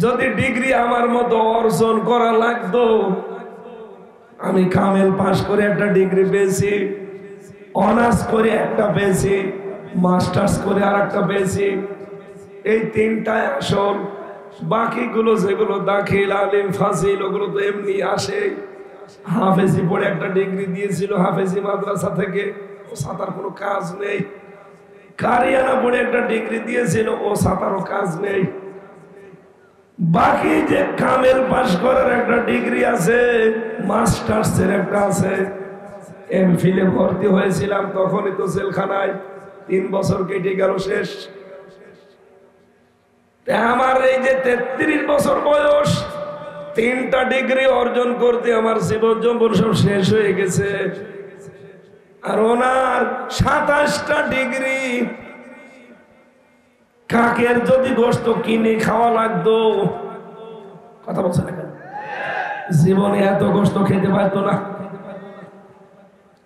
যদি ডিগ্রি আমার মতো অর্জন করা লাগতো, আমি কামেল পাস করে একটা ডিগ্রি পেয়েছি, অনার্স করে একটা পেয়েছি, মাস্টার্স করে আর একটা পেয়েছি। এই 3টায় আসল, বাকিগুলো যেগুলো দাখিল, আলিম, ফাজিল, ওগুলো তো এমনি আসে। হাফেজি পড়ে একটা ডিগ্রি দিয়েছিল হাফেজি মাদ্রাসা থেকে, ও সাতার কোনো কাজ নেই। কারিয়ানা পড়ে একটা ডিগ্রি দিয়েছিল, ও সাতারও কাজ নেই। বাকি যে কামেল পাস করার একটা ডিগ্রি আছে, মাস্টার্সের একটা আছে। এমফিলে ভর্তি হয়েছিলাম তখনই তো জেলখানায় 3 বছর কেটে গেল, শেষ। আমার এই যে 33 বছর বয়স, 3টা ডিগ্রি অর্জন করতে আমার জীবন যৌবন সব শেষ হয়ে গেছে। আর ওনার 27টা ডিগ্রি। কাকের যদি গোশত কিনে খাওয়া লাগতো, কথা বলছে না কেন? জীবনে এত গোশত খেতে পারতো না।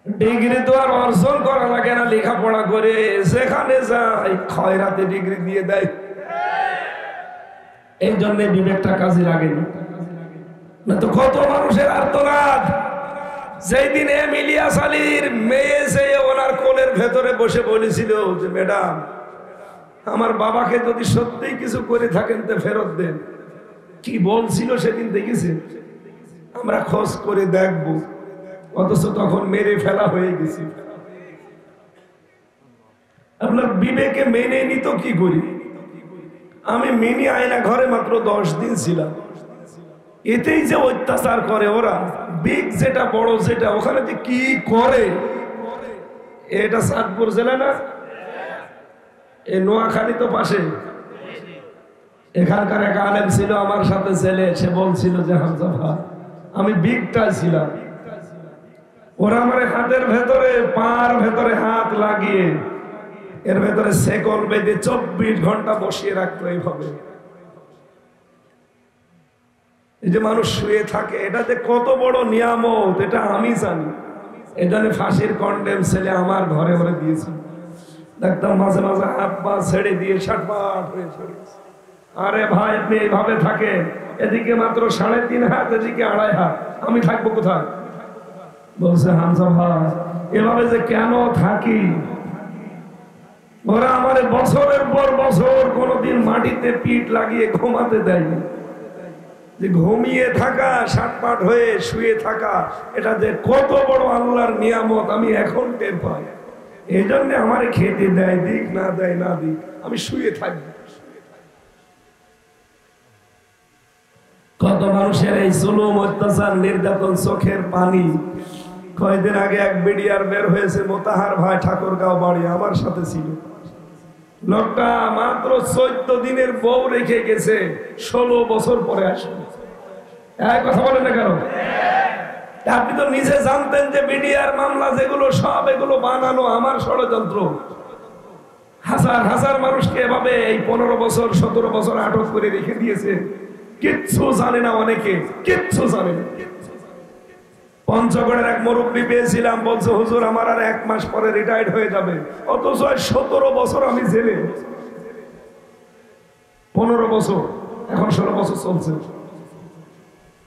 ডিগ্রি তো আর অর্জন করা লাগে না, লেখাপড়া করে যেখানে যায় খয়রাতে ডিগ্রি দিয়ে দেয়। এই জন্য বিবেকটা কাজে লাগেনি। না তো কত মানুষের আর্তনাদ। যেই দিন ইলিয়াস আলীর মেয়ে যে ওনার কোলের ভেতরে বসে বলেছিল যে ম্যাডাম, আমার বাবাকে যদি সত্যিই কিছু করে থাকেন তো ফেরত দেন। কি বলছিল সেদিন দেখেছেন? আমরা খোঁজ করে দেখবো, অথচ তখন মেরে ফেলা হয়ে গেছে। আপনার বিবেকে মেনে নিত কি করি? আমি মিনি আয়না ঘরে মাত্র 10 দিন ছিলাম। এতেই যে অত্যাচার করে ওরা, বিগ যেটা বড় যেটা, ওখানে যে কি করে। এটা চাঁদপুর জেলা না? এই নোয়াখালী তো পাশে। এখানকার এক আলেম ছিল আমার সাথে ছেলে, সে বলছিল যে হামজা ভাই, আমি বিগটা ছিলাম। ওরা আমার হাতের ভেতরে, পার ভেতরে হাত লাগিয়ে এর ভেতরে সেকল বেঁধে 24 ঘন্টা বসিয়ে রাখতো এইভাবে। এই যে মানুষ শুয়ে থাকে, এটা যে কত বড় নিয়ামত এটা আমি জানি। এই জন্য ফাঁসির কন্ডেম ছেলে আমার ঘরে ঘরে দিয়েছে। দেখতাম মাঝে মাঝে হাত পা ছেড়ে দিয়ে ছটফট হয়ে পড়েছে। আরে ভাই, আপনি এইভাবে থাকেন, এদিকে মাত্র 3.5 হাত, এদিকে 2.5 হাত, আমি থাকবো কোথায়? বলছে হামজা ভাই, এভাবে যে কেন থাকি? ওরা আমার বছরের পর বছর কোনদিন মাটিতে পিঠ লাগিয়ে ঘুমাতে দেয়নি। যে ঘুমিয়ে থাকা, সাটপাট হয়ে শুয়ে থাকা, এটা যে কত বড় আল্লাহর নিয়ামত আমি এখন টের পাই। এই জন্য আমার খেতে দেয়, দিক না দেয় না দিক, আমি শুয়ে থাকবো। কত মানুষের এই জুলুম, অত্যাচার, নির্যাতন, চোখের পানি। কয়েকদিন আগে এক বিডিআর বের হয়েছে, মোতাহার ভাই, ঠাকুরগাঁও বাড়ি, আমার সাথে ছিল। লোকটা মাত্র 14 দিনের বউ রেখে গেছে, 16 বছর পরে আসবে। এক কথা বলেন না কেন? আপনি তো নিজে জানতেন যে বিডিআর মামলা যেগুলো সব এগুলো বানানো আমার ষড়যন্ত্র। হাজার হাজার মানুষকে এভাবে এই 15 বছর 17 বছর আটক করে রেখে দিয়েছে। কিচ্ছু জানে না, অনেকে কিচ্ছু জানে না। পঞ্চগড়ের এক মুরব্বী পেয়েছিলাম, বলছে হুজুর আমার আর 1 মাস পরে রিটায়ার্ড হয়ে যাবে, অথচ 17 বছর আমি জেলে। 15 বছর, এখন 16 বছর চলছে।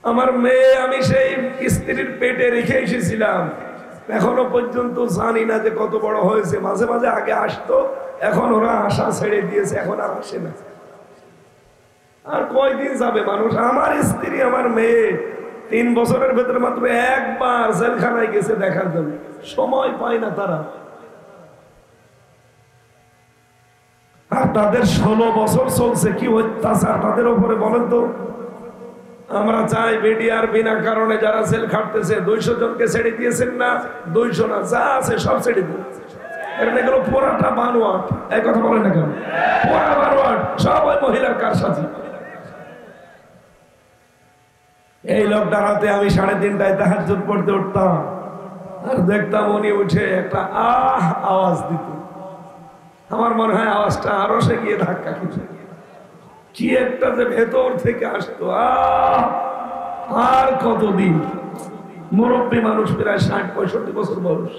আমার মেয়ে আমি সেই স্ত্রীর পেটে রেখে এসেছিলাম, এখনো পর্যন্ত জানি না যে কত বড় হয়েছে। মাঝে মাঝে আগে আসতো, এখন ওরা আশা ছেড়ে দিয়েছে, এখন আর আসে না। আর কয়দিন যাবে মানুষ? আমার স্ত্রী, আমার মেয়ে 3 বছরের ভেতরে মাত্র একবার জেলখানায় গেছে দেখার জন্য, সময় পায় না তারা। আর তাদের 16 বছর চলছে, কি অত্যাচার তাদের উপরে বলেন তো। আমরা চাই বিডিআর বিনা কারণে যারা জেল খাটতেছে, 200 জনকে ছেড়ে দিয়েছেন না, 200 না, যা আছে সব ছেড়ে দিন। এগুলো পুরাটা বানোয়াট। এই কথা বলেন না কেন? পুরা বানোয়াট, সব ওই মহিলার কারসাজি। এই লোকটার হাতে আমি 3:30টায় তাহাজ্জুদ পড়তে উঠতাম, আর দেখতাম উনি উঠে একটা আওয়াজ দিত। আমার মনে হয় আওয়াজটা আরো সে গিয়ে ধাক্কা খেতে, কি একটা যে ভেতর থেকে আসতো। আর কতদিন? মুরব্বী মানুষ, প্রায় 60-65 বছর বয়স।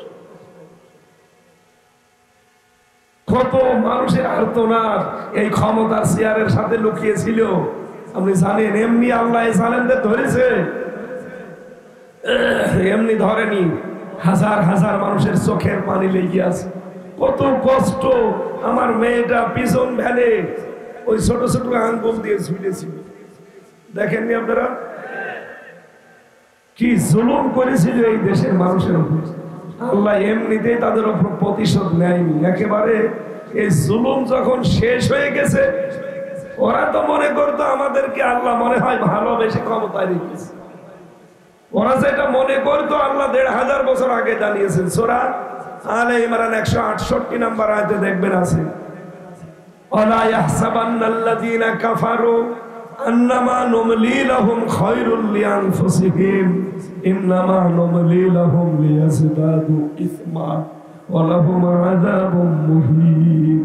কত মানুষের আর্তনাদ এই ক্ষমতার চেয়ারের সাথে লুকিয়েছিল আপনি জানেন। এমনি আল্লাহ জালেমদের ধরেছে, এমনি ধরেনি। হাজার হাজার মানুষের চোখের পানি লেগে আছে, কত কষ্ট। আমার মেয়েটা পিছন ভ্যানে ওই ছোট ছোট আঙ্গুল দিয়ে ঝুলেছিল, দেখেননি আপনারা? কি জুলুম করেছিল এই দেশের মানুষের উপর। আল্লাহ এমনিতেই তাদের উপর প্রতিশোধ নেয়নি একেবারে। এই জুলুম যখন শেষ হয়ে গেছে, ওরা তো মনে করতো আমাদেরকে আল্লাহ মনে হয় ভালোবেসে ক্ষমতায় রেখেছে। ওরা যেটা মনে করতো আল্লাহ 1500 বছর আগে জানিয়েছেন। সূরা আলে ইমরান 168 নম্বর আয়াতে দেখবেন আছে, ওয়ালা ইয়াহসাবান্নাল্লাযীনা কাফারু আন্নামা নুমলি লাহুম খায়রুল লিআনফুসিহিম ইন্নামা নুমলি লাহুম লিয়াজদাদু ইসমা ওয়া লাহুম আযাবুম মুহিন।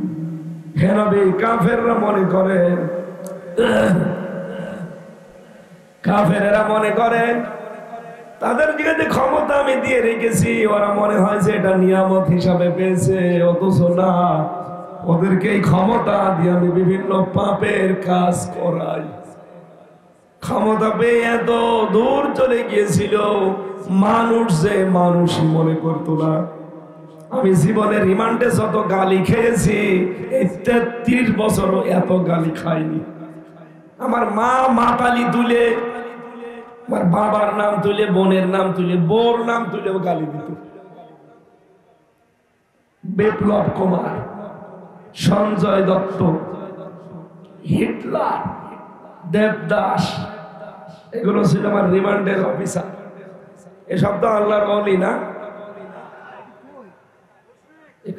হে নবী, কাফেররা মনে করে, কাফেরেরা মনে করে তাদের দিকে যে ক্ষমতা আমি দিয়ে রেখেছি, ওরা মনে হয় যে এটা নিয়ামত হিসাবে পেয়েছে, অথচ না, ওদেরকে এই ক্ষমতা দিয়ে আমি বিভিন্ন পাপের কাজ করাই। ক্ষমতা পেয়ে এত দূর চলে গিয়েছিল, মানুষ যে মানুষই মনে করতো না। আমি জীবনে রিমান্ডে যত গালি খেয়েছি, এই 33 বছরও এত গালি খাইনি। আমার মা মাতালি তুলে, আমার বাবার নাম তুলে, বোনের নাম তুলে, বোর নাম তুলেও গালি দিত। বিপ্লব কুমার, সঞ্জয় দত্ত, হিটলার, দেবদাস, এগুলো ছিল আমার রিমান্ডের অফিসার। এসব তো আল্লাহর ওলি না?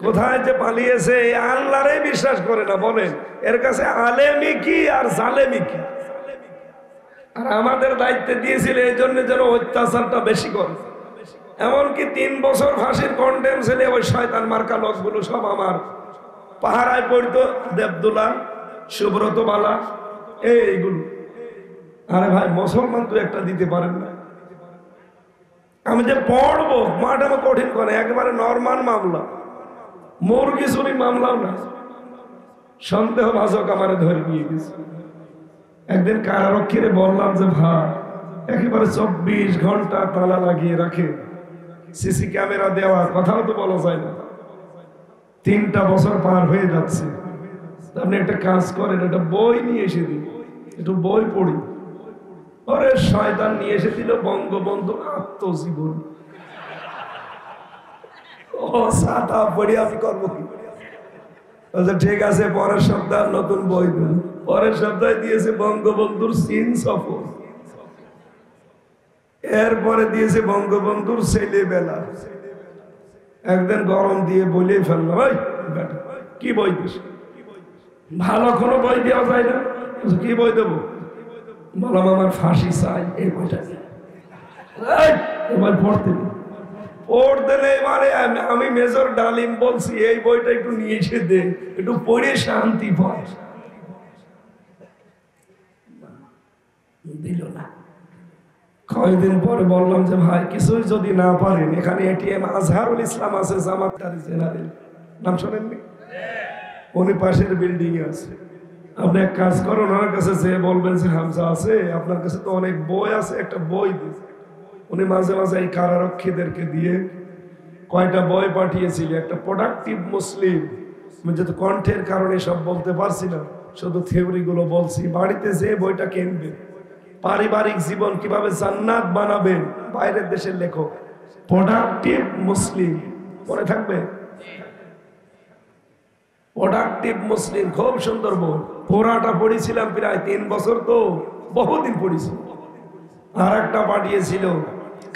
কোথায় যে পালিয়েছে, আল্লাহরে বিশ্বাস করে না। বলেন এর কাছে আলেমি কি আর জালেমি কি? আর আমাদের দায়িত্বে দিয়েছিল এই জন্য যেন অত্যাচারটা বেশি করে। এমনকি 3 বছর ফাঁসির কন্ডেম ছেলে ওই শয়তান মার্কা লোকগুলো সব আমার পাহারায় পড়তো। দেবদুলা, সুব্রত বালা, এইগুলো। আরে ভাই, মুসলমান তো একটা দিতে পারেন না। আমি যে পড়বো মাঠে কঠিন করে, একেবারে নরমাল মামলা, মুরগি চুরি মামলাও না। সন্দেহ ভাজক আমারে ধরে নিয়ে গেছে। একদিন কারারক্ষীরে বললাম যে ভাই, একেবারে 24 ঘন্টা তালা লাগিয়ে রাখে, সিসি ক্যামেরা দেওয়া, কথাও তো বলা যায় না। 3টা বছর পার হয়ে যাচ্ছে, আপনি একটা কাজ করেন, একটা বই নিয়ে এসে দিন, একটু বই পড়ি। ওরে শয়তান নিয়ে এসেছিল বঙ্গবন্ধুর আত্মজীবন। ও সাদা পড়ি আমি করবো কি? ঠিক আছে, পরের সপ্তাহ নতুন বই দেন। পরের সপ্তাহে দিয়েছে বঙ্গবন্ধুর চীন সফর, এরপরে দিয়েছে বঙ্গবন্ধুর ছেলেবেলা। একদিন গরম দিয়ে বলে ফেললো, ভাই কি বই দিস? ভালো কোনো বই দেওয়া যায় না। কি বই দেবো? বললাম আমার ফাঁসি চাই, এই বইটা এবার পড়তে পড়তে নেই। মানে আমি মেজর ডালিম বলছি এই বইটা একটু নিয়ে এসে দে, একটু পড়ে শান্তি পায়। দিল না। কয়েকদিন পরে বললাম যে ভাই কিছুই যদি না পারেন, এখানে এটিএম আজহারুল ইসলাম আছে, জামাতদারি জেনারেল, নাম শোনেননি? উনি পাশের বিল্ডিং এ আছে। আপনি এক কাজ করুন, ওনার কাছে যে বলবেন যে হামজা আছে, আপনার কাছে তো অনেক বই আছে, একটা বই দিন। উনি মাঝে মাঝে এই কারারক্ষীদেরকে দিয়ে কয়টা বই পাঠিয়েছিল। একটা প্রোডাক্টিভ মুসলিম, আমি যেহেতু কণ্ঠের কারণে সব বলতে পারছি না, শুধু থিওরি গুলো বলছি। বাড়িতে যে বইটা কিনবে, পারিবারিক জীবন কিভাবে জান্নাত বানাবেন, বাইরের দেশের লেখক, প্রোডাক্টিভ মুসলিম, মনে থাকবে? প্রোডাক্টিভ মুসলিম, খুব সুন্দর বই। পুরাটা পড়েছিলাম প্রায় 3 বছর, তো বহুদিন পড়েছি। আর একটা পাঠিয়েছিল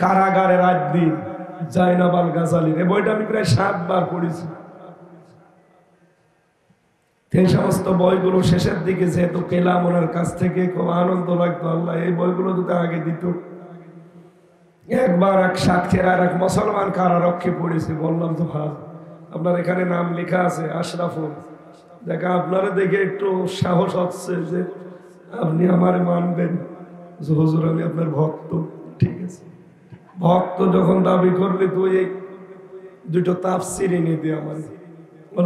কারাগারে রাত দিন, জাইনাব আল গাজালির। এই বইটা আমি প্রায় 7 বার পড়েছি। এই সমস্ত বইগুলো শেষের দিকে যেহেতু পেলাম ওনার কাছ থেকে, খুব আনন্দ লাগতো। আল্লাহ এই বইগুলো যদি আগে দিত। একবার এক সাক্ষীর আর এক মুসলমান কারারক্ষী পড়েছি। বললাম তো ভাই, আপনার এখানে নাম লেখা আছে আশরাফুল, দেখা আপনারা দেখে একটু সাহস হচ্ছে যে আপনি আমারে মানবেন যে হুজুর আমি আপনার ভক্ত। ঠিক আছে, ভক্ত যখন দাবি করলে তুই এই 2টো তাফসির এনে দে আমার।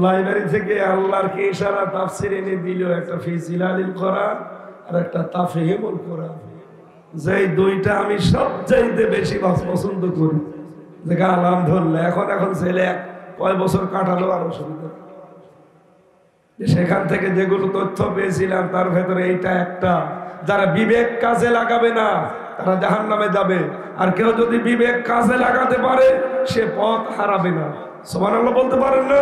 লাইব্রেরি থেকে আল্লাহর কে ইশারা তাফসির এনে দিল, একটা ফি জিলালিল কোরআন আর একটা তাফহিমুল কোরআন। যেই 2টা আমি সবচাইতে বেশি পছন্দ করি। দেখা আলহামদুলিল্লাহ, এখন ছেলে কয় বছর কাটালো আর অসুবিধা। সেখান থেকে যেগুলো তথ্য পেয়েছিলাম তার ভেতরে এইটা একটা, যারা বিবেক কাজে লাগাবে না তারা জাহান্নামে যাবে, আর কেউ যদি বিবেক কাজে লাগাতে পারে সে পথ হারাবে না। সুবহানাল্লাহ বলতে পারেন না?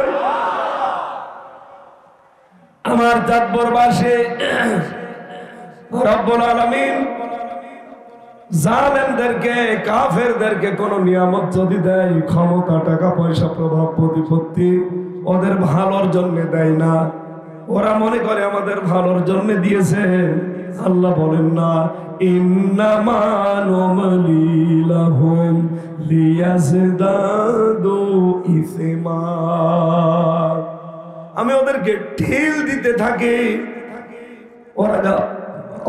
আমার চাঁদপুরবাসী, রব্বুল আলামিন জালেমদেরকে, কাফেরদেরকে কোন নিয়ামত যদি দেয়, ক্ষমতা, টাকা পয়সা, প্রভাব প্রতিপত্তি, ওদের ভালোর জন্য দেয় না। ওরা মনে করে আমাদের ভালোর জন্য দিয়েছে। আল্লাহ বলেন না, ইন্নামা নুমলি লাহুম লিয়াজদাদু ইসমা। আমি ওদেরকে ঢিল দিতে থাকি, ওরা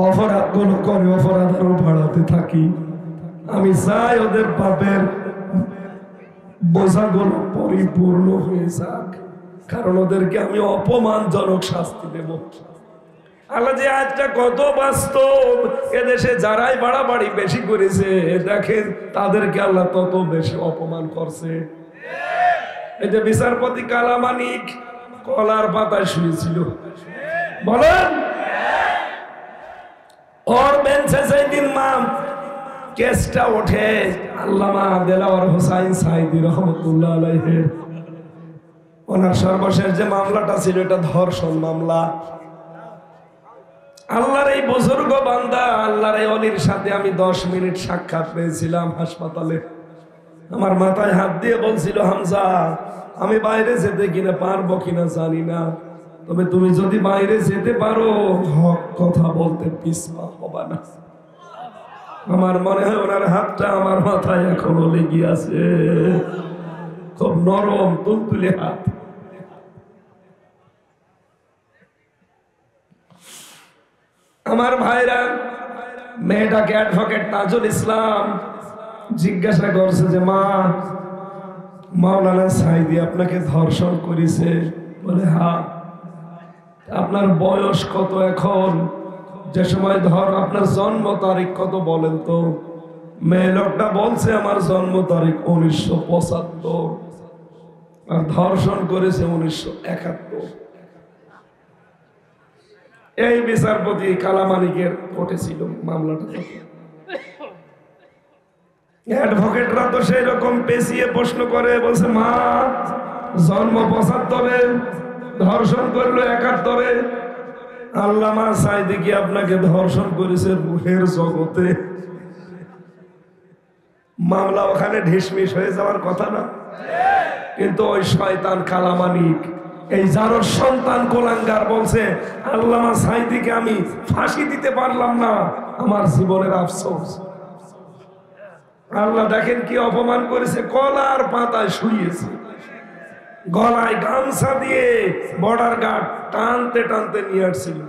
অপরাধ গুলো করে অপরাধ আরো বাড়াতে থাকি। আমি চাই ওদের পাপের বোঝাগুলো পরিপূর্ণ হয়ে যাক, কারণ ওদেরকে আমি অপমানজনক শাস্তি দেব। আল্লাহ যে আজটা কত বাস্তব, এদেশে যারাই বাড়াবাড়ি বেশি করেছে দেখেন তাদেরকে আল্লাহ তত বেশি অপমান করছে। এই যে বিচারপতি কালামানিক কলার পাতায় শুয়েছিল, বলেন ওর বেঞ্চে যেদিন কেসটা ওঠে, আল্লামা দেলাওয়ার হোসাইন সাইদি রহমতুল্লাহ আলাইহির, ওনার সর্বশেষ যে মামলাটা ছিল এটা ধর্ষণ মামলা। আল্লাহর এই বুজুর্গ বান্দা, আল্লাহর এই ওলির সাথে আমি 10 মিনিট সাক্ষাৎ পেয়েছিলাম হাসপাতালে। আমার মাথায় হাত দিয়ে বলছিল, হামজা আমি বাইরে যেতে কিনা পারবো কিনা জানি না, তবে তুমি যদি বাইরে যেতে পারো হক কথা বলতে পিছপা হবা না। আমার মনে হয় ওনার হাতটা আমার মাথায় এখনো লেগে আছে, খুব নরম তুলতুলে হাত। আমার ভাইরা, মেয়েটাকে অ্যাডভোকেট তাজুল ইসলাম জিজ্ঞাসা করছে যে মা, মাওলানা সাইদি আপনাকে ধর্ষণ করেছে? বলে হ্যাঁ। আপনার বয়স কত এখন? যে সময় আপনার জন্ম তারিখ কত বলেন তো? মেয়ে লোকটা বলছে আমার জন্ম তারিখ 1975 আর ধর্ষণ করেছে 1971। এই বিচারপতি কালামানিকের কোর্টে ছিল মামলাটা। অ্যাডভোকেটরা তো সেই রকম পেঁচিয়ে প্রশ্ন করে, বলছে মা জন্ম ৭৫-এ, ধর্ষণ করলো ৭১-এ, আল্লামা সাঈদী কি আপনাকে ধর্ষণ করেছে রুহের জগতে? মামলা ওখানে ঢিসমিস হয়ে যাওয়ার কথা না? কিন্তু ওই শয়তান কালামানিক, এই যারোর সন্তান কোলাঙ্গার বলছে আল্লামা সাঈদীকে আমি ফাঁসি দিতে পারলাম না, আমার জীবনের আফসোস। আল্লাহ দেখেন কি অপমান করেছে, কলার পাতায় শুইয়েছে, গলায় গামছা দিয়ে বর্ডার গার্ড টানতে টানতে নিয়ে আসছিল।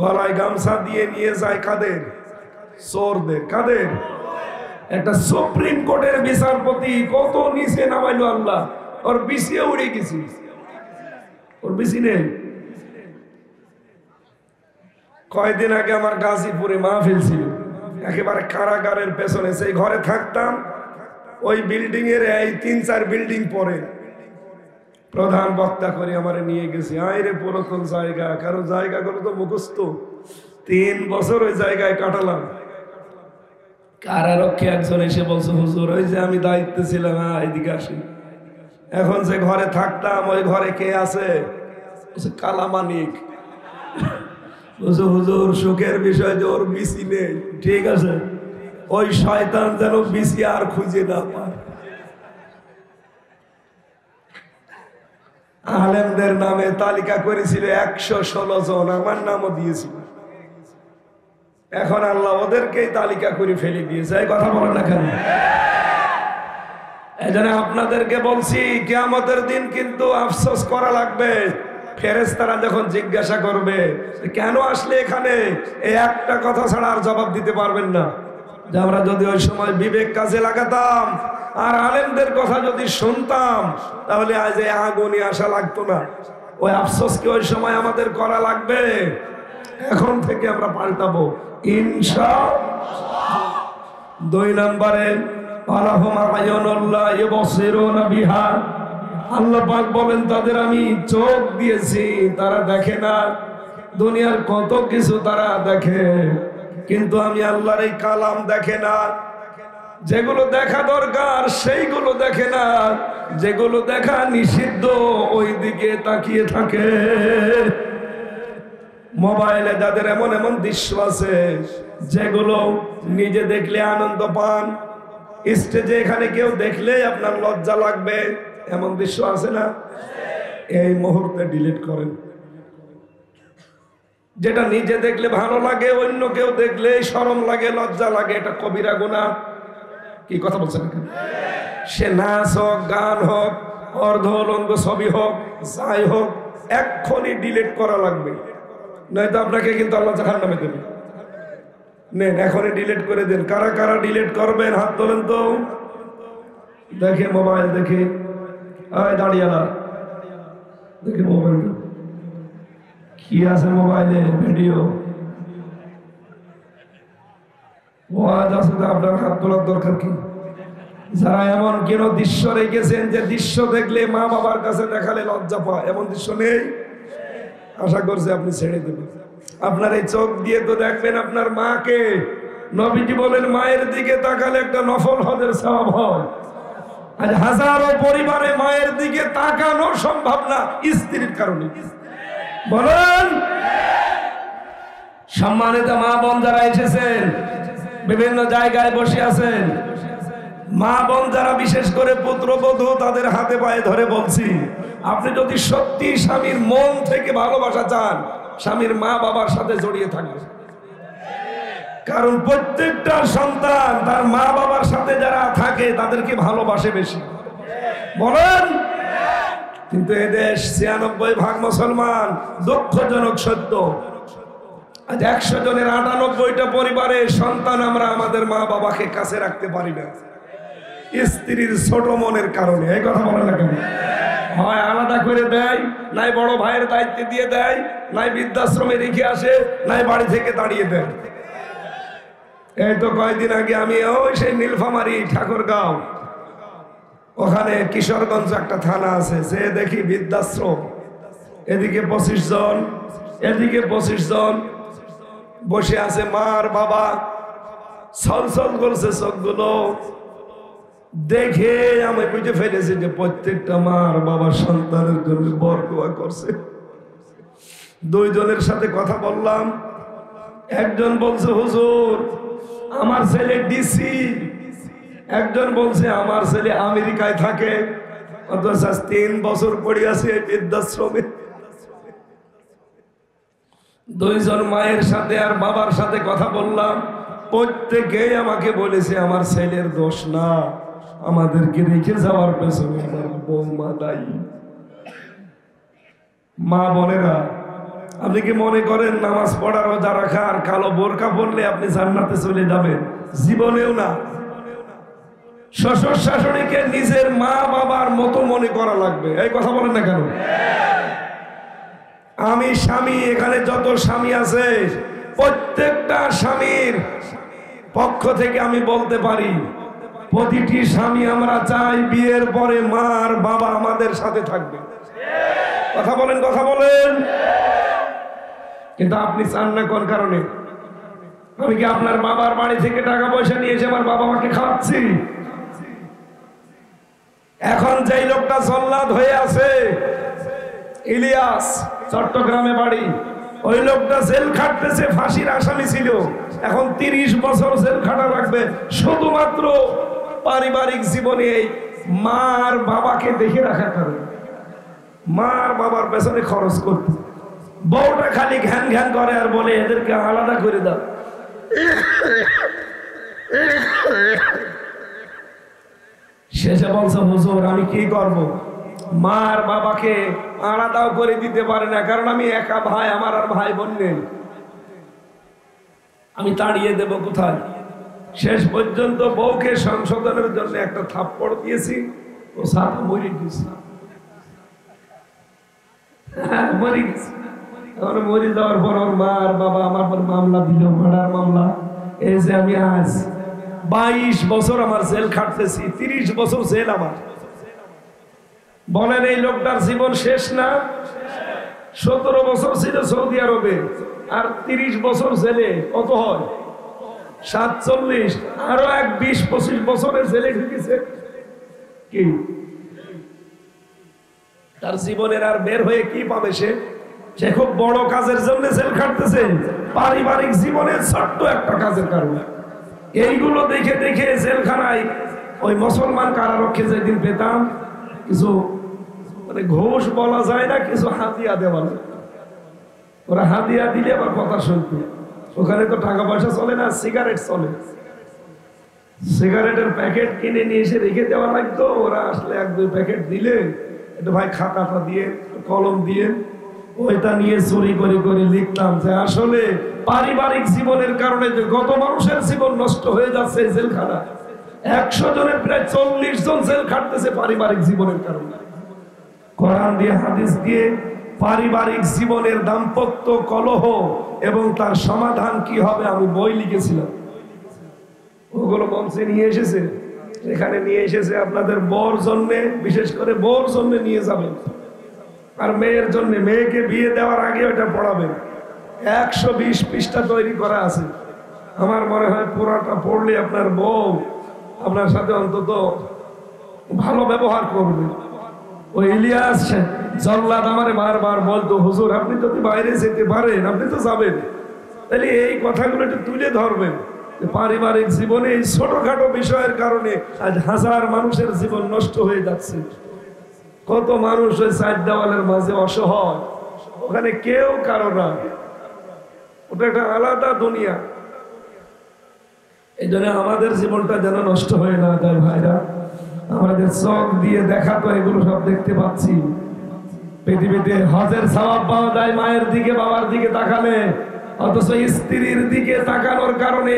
গলায় গামছা দিয়ে নিয়ে যায় কাদের? চোরদের। কাদের? একটা সুপ্রিম কোর্টের বিচারপতি কত নিচে নামাইলো আল্লাহ, ওর বিছিয়ে উড়ে গেছি, ওর বিছি নেই। কয়দিন আগে আমার গাজীপুরে মাহফিল ছিল, একেবারে কারাগারের পেছনে, সেই ঘরে থাকতাম। ওই বিল্ডিং এর এই ৩-৪ বিল্ডিং পরে প্রধান বক্তা করে আমারে নিয়ে গেছে। আইরে পুরাতন জায়গা, কারণ জায়গাগুলো তো মুখস্থ, ৩ বছর ওই জায়গায় কাটালাম। কারারক্ষী একজন এসে বলছে হুজুর ওই যে আমি দায়িত্বে ছিলাম, এদিকে আসি। এখন যে ঘরে থাকতাম ওই ঘরে কে আছে? কালামানিক। বলছে হুজুর সুখের বিষয় যে ওর বিসি নেই। ঠিক আছে, ওই শয়তান যেন বিসি আর খুঁজে না পায়। আলেমদের নামে তালিকা করেছিল ১১৬ জন, আমার নামও দিয়েছিল। এখন আল্লাহ ওদেরকেই তালিকা করে ফেলে দিয়েছে। এই কথা বলেন না কেন? এই জন্য আপনাদেরকে বলছি কিয়ামতের দিন কিন্তু আফসোস করা লাগবে। ফেরেশতারা যখন জিজ্ঞাসা করবে কেন আসলে এখানে, এই একটা কথা ছাড়া আর জবাব দিতে পারবেন না, যে আমরা যদি ওই সময় বিবেক কাজে লাগাতাম আর আলেমদের কথা যদি শুনতাম তাহলে আজ এই আগুনে আসা লাগতো না। ওই আফসোস কি ওই সময় আমাদের করা লাগবে? এখন থেকে আমরা পাল্টাবো ইনশাআল্লাহ। ২ নম্বরে আল্লাহ পাক বলেন তাদের আমি চোখ দিয়েছি, তারা দেখে না। দুনিয়ার কত কিছু তারা দেখে, কিন্তু আমি আল্লাহর এই কালাম দেখে না। যেগুলো দেখা দরকার সেইগুলো দেখে না, যেগুলো দেখা নিষিদ্ধ ওই দিকে তাকিয়ে থাকে। মোবাইলে যাদের এমন এমন দৃশ্য আছে যেগুলো নিজে দেখলে আনন্দ পান, স্টেজে এখানে কেউ দেখলে আপনার লজ্জা লাগবে, এমন দৃশ্য আছে না? এই মুহূর্তে ডিলিট করেন। যেটা নিজে দেখলে ভালো লাগে, অন্য কেউ দেখলে শরম লাগে, লজ্জা লাগে, এটা কবিরা গুনাহ। কি কথা বলছেন? সে নাচ হোক, গান হোক, অর্ধলঙ্গ ছবি হোক, যাই হোক, এক্ষুনি ডিলিট করা লাগবে, নয়তো আপনাকে কিন্তু আল্লাহ জাহান্নামে দেবে। নেন এখনই ডিলিট করে দেন। কারা কারা ডিলিট করবেন হাত তোলেন তো দেখে। মোবাইল দেখে, দাঁড়িয়ালা দেখে মোবাইল কি আছে, মোবাইলে ভিডিও ওয়াজ আছে, আপনার হাত তোলার দরকার কি? যারা এমন কেন দৃশ্য রেখেছেন যে দৃশ্য দেখলে মা বাবার কাছে দেখালে লজ্জা পায়, এমন দৃশ্য নেই? আশা করছি আপনি ছেড়ে দেবেন। আপনার এই চোখ দিয়ে তো দেখবেন আপনার মাকে। নবীজি বলেন মায়ের দিকে তাকালে একটা নফল হজের সওয়াব হয়। আজ হাজারো পরিবারে মায়ের দিকে তাকানো সম্ভব না স্ত্রীর কারণে। বলেন সম্মানিত মা বোন যারা এসেছেন, বিভিন্ন জায়গায় বসে আছেন, মা বোন যারা বিশেষ করে পুত্রবধূ, তাদের হাতে পায়ে ধরে বলছি, আপনি যদি সত্যি স্বামীর মন থেকে ভালোবাসা চান, স্বামীর মা বাবার সাথে জড়িয়ে থাকবে। কারণ প্রত্যেকটা সন্তান তার মা বাবার সাথে যারা থাকে তাদেরকে ভালোবাসে বেশি। বলেন কিন্তু এদেশ ৯৬% মুসলমান, দুঃখজনক সত্য। আজ ১০০ জনের ৯৮টা পরিবারের সন্তান আমরা আমাদের মা বাবাকে কাছে রাখতে পারি না, স্ত্রীর ছোট মনের কারণে। এই কথা বলেন না কেন? হয় আলাদা করে দেয়, নাই বড় ভাইয়ের দায়িত্বে দিয়ে দেয়, নাই বৃদ্ধাশ্রমে রেখে আসে, নাই বাড়ি থেকে দাঁড়িয়ে দেয়। এই তো কয়েকদিন আগে আমি ওই সেই নীলফামারী ঠাকুরগাঁও, ওখানে কিশোরগঞ্জ একটা থানা আছে, সে দেখি বৃদ্ধাশ্রম, এদিকে ২৫ জন, এদিকে ২৫ জন বসে আছে, মা আর বাবা। ছলছল করছে চোখগুলো। দেখে আমি বুঝে ফেলেছি যে প্রত্যেকটা মার বাবার সন্তানের জন্য বরদোয়া করছে। দুইজনের সাথে কথা বললাম। একজন বলছে হুজুর আমার ছেলে ডিসি, একজন বলছে আমার ছেলে আমেরিকায় থাকে, অথচ 3 বছর পড়ে আছে বৃদ্ধাশ্রমে। দুইজন মায়ের সাথে আর বাবার সাথে কথা বললাম, প্রত্যেকেই আমাকে বলেছে আমার ছেলের দোষ না, আমাদেরকে রেখে যাওয়ার পেছনে আমার বৌমা দায়ী। মা বোনেরা, আপনি কি মনে করেন নামাজ পড়ার রোজা রাখা আর কালো বোরকা পরলে আপনি জান্নাতে চলে যাবেন? জীবনেও না। শ্বশুর শাশুড়িকে নিজের মা বাবার মতো মনে করা লাগবে। এই কথা বলেন না কেন? আমি স্বামী, এখানে যত স্বামী আছে প্রত্যেকটা স্বামীর পক্ষ থেকে আমি বলতে পারি, প্রতিটি স্বামী আমরা চাই বিয়ের পরে মা আর বাবা আমাদের সাথে থাকবে। কথা বলেন, কথা বলেন। কিন্তু আপনি চান না কোন কারণে? আমি কি আপনার বাবার বাড়ি থেকে টাকা পয়সা নিয়ে এসে আমার বাবা মাকে খাওয়াচ্ছি? এখন যেই লোকটা জল্লাদ হয়ে আছে, ইলিয়াস, চট্টগ্রামে বাড়ি, ওই লোকটা জেল খাটতেছে, ফাঁসির আসামি ছিল, এখন 30 বছর জেল খাটা লাগবে শুধুমাত্র পারিবারিক জীবনে এই মার বাবাকে দেখে রাখার কারণে। মার বাবার পেছনে খরচ করতে, বউটা খালি ঘ্যান ঘ্যান করে আর বলে এদেরকে আলাদা করে দাও। শেষে বলছে হুজুর আমি কি করব, মার বাবাকে আলাদাও করে দিতে পারে না, কারণ আমি একা ভাই, আমার আর ভাই বোন নেই, আমি তাড়িয়ে দেব কোথায়? শেষ পর্যন্ত বউকে সংশোধনের জন্য একটা থাপ্পড় দিয়েছি, ও সাথে মরে গেছে। মরে গেছে। মরে যাওয়ার পর ওর মা আর বাবা আমার পর মামলা দিল, মার্ডার মামলা। এই যে আমি আজ 22 বছর আমার জেল খাটতেছি, 30 বছর জেল আমার। বলেন এই লোকটার জীবন শেষ না? 17 বছর ছিল সৌদি আরবে আর 30 বছর জেলে, কত হয়? 47। আরো 20-25 বছরের জেলে ঢুকেছে। কি তার জীবনের আর বের হয়ে কি পাবে সে? সে খুব বড় কাজের জন্য জেল খাটতেছে, পারিবারিক জীবনের ছোট্ট একটা কাজের কারণে। এইগুলো দেখে দেখে জেলখানায় ওই মুসলমান কারারক্ষে যেদিন পেতাম, কিছু মানে ঘুষ বলা যায় না, কিছু হাদিয়া দেওয়া যায়। ওরা হাদিয়া দিলে আবার কথা শুনতো। ওখানে তো টাকা পয়সা চলে না, সিগারেট চলে। সিগারেটের প্যাকেট কিনে নিয়ে এসে রেখে দেওয়া লাগতো। ওরা আসলে 1-2 প্যাকেট দিলে, একটু ভাই খাতাটা দিয়ে কলম দিয়ে ওইটা নিয়ে চুরি করে করে লিখতাম যে আসলে পারিবারিক জীবনের কারণে যে কত মানুষের জীবন নষ্ট হয়ে যাচ্ছে জেলখানা। 100 জনের প্রায় 40 জন জেল খাটতেছে পারিবারিক জীবনের কারণে। কোরআন দিয়ে হাদিস দিয়ে পারিবারিক জীবনের দাম্পত্য কলহ এবং তার সমাধান কি হবে আমি বই লিখেছিলাম। ওগুলো মঞ্চে নিয়ে এসেছে, এখানে নিয়ে এসেছে আপনাদের বর জন্য, বিশেষ করে বর জন্য নিয়ে যাবেন, আর মেয়ের জন্য, মেয়েকে বিয়ে দেওয়ার আগে ওটা পড়াবেন। 120 পৃষ্ঠা তৈরি করা আছে। আমার মনে হয় পুরাটা পড়লে আপনার বউ আপনার সাথে অন্তত ভালো ব্যবহার করবে। ওই ইলিয়াস জল্লাদ আমারে বারবার বলতো হুজুর আপনি যদি বাইরে যেতে পারেন আপনি তো যাবেন, তাহলে এই কথাগুলো একটু তুলে ধরবেন। পারিবারিক জীবনে এই ছোটখাটো বিষয়ের কারণে আজ হাজার মানুষের জীবন নষ্ট হয়ে যাচ্ছে। কত মানুষ ওই 4 দেওয়ালের মাঝে অসহায়, ওখানে কেউ কারো না, ওটা একটা আলাদা দুনিয়া। এই জন্য আমাদের জীবনটা যেন নষ্ট হয়ে না যায় ভাইরা। আমাদের চোখ দিয়ে দেখা তো এগুলো সব দেখতে পাচ্ছি। পৃথিবীতে হজের সওয়াব পাওয়া যায় মায়ের দিকে বাবার দিকে তাকালে, অথচ স্ত্রীর দিকে তাকানোর কারণে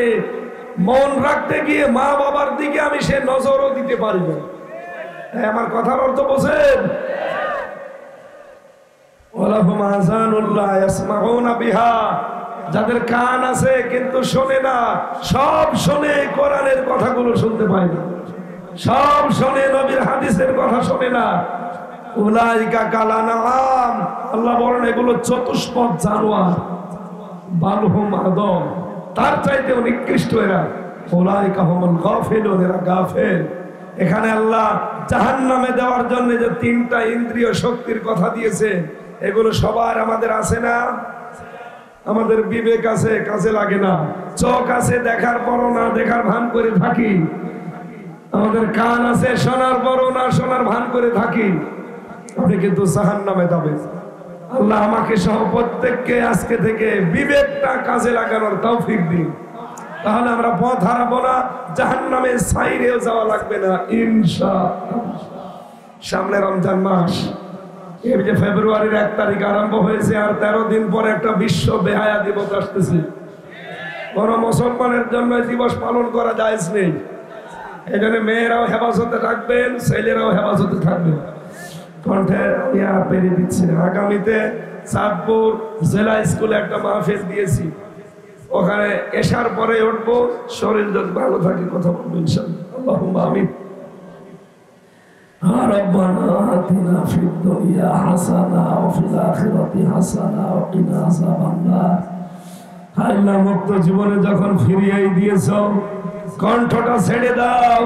মন রাখতে গিয়ে মা বাবার দিকে আমি সে নজরও দিতে পারি না। আমার কথার অর্থ বোঝেন? যাদের কান আছে কিন্তু শোনে না, সব শোনে কোরআনের কথাগুলো শুনতে পায় না, সব শোনে নবীর হাদিসের কথা শোনে না। উলাইকা কালানাম, আল্লাহ বলেন এগুলো চতুষ্পদ জানোয়ার, বালহুম আদম, তার চাইতেও নিকৃষ্ট এরা। উলাইকা হুমুল গাফিলুন, এরা গাফেল। এখানে আল্লাহ জাহান্নামে দেওয়ার জন্য যে তিনটা ইন্দ্রিয় শক্তির কথা দিয়েছে, এগুলো সবার আমাদের আছে না? আমাদের বিবেক আছে, কাজে লাগে না। চোখ আছে, দেখার পরও না দেখার ভান করে থাকি। আমাদের কান আছে, শোনার পরও না শোনার ভান করে থাকি। আপনি কিন্তু জাহান্নামে যাবেন। আল্লাহ আমাকে সহ প্রত্যেককে আজকে থেকে বিবেকটা কাজে লাগানোর তৌফিক দিন, তাহলে আমরা পথ হারাবো না, জাহান্নামে সাইরেও যাওয়া লাগবে না ইনশাআল্লাহ। সামনে রমজান মাস, এর যে ফেব্রুয়ারির 1 তারিখ আরম্ভ হয়েছে, আর 13 দিন পরে একটা বিশ্ব বেহায়া দিবস আসতেছে। কোন মুসলমানের জন্য দিবস পালন করা জায়েজ নেই। এই জন্য মেয়েরাও হেফাজতে থাকবেন, ছেলেরাও হেফাজতে থাকবেন। কণ্ঠে পেরিয়ে দিচ্ছে। আগামীতে চাঁদপুর জেলা স্কুলে একটা মাহফিল দিয়েছি, ওখানে এশার পরে উঠবো। শরীর যদি ভালো থাকে কথা বলবো ইনশাআল্লাহ। আল্লাহুম্মা আমিন। রব্বানা আতিনা ফিদ দুনিয়া হাসানা ওয়া ফিল আখিরাতি হাসানা ওয়া কিনা আযাবান নার। আল্লাহ মুক্ত জীবনে যখন ফিরিয়ে দিয়েছো, কণ্ঠটা ছেড়ে দাও,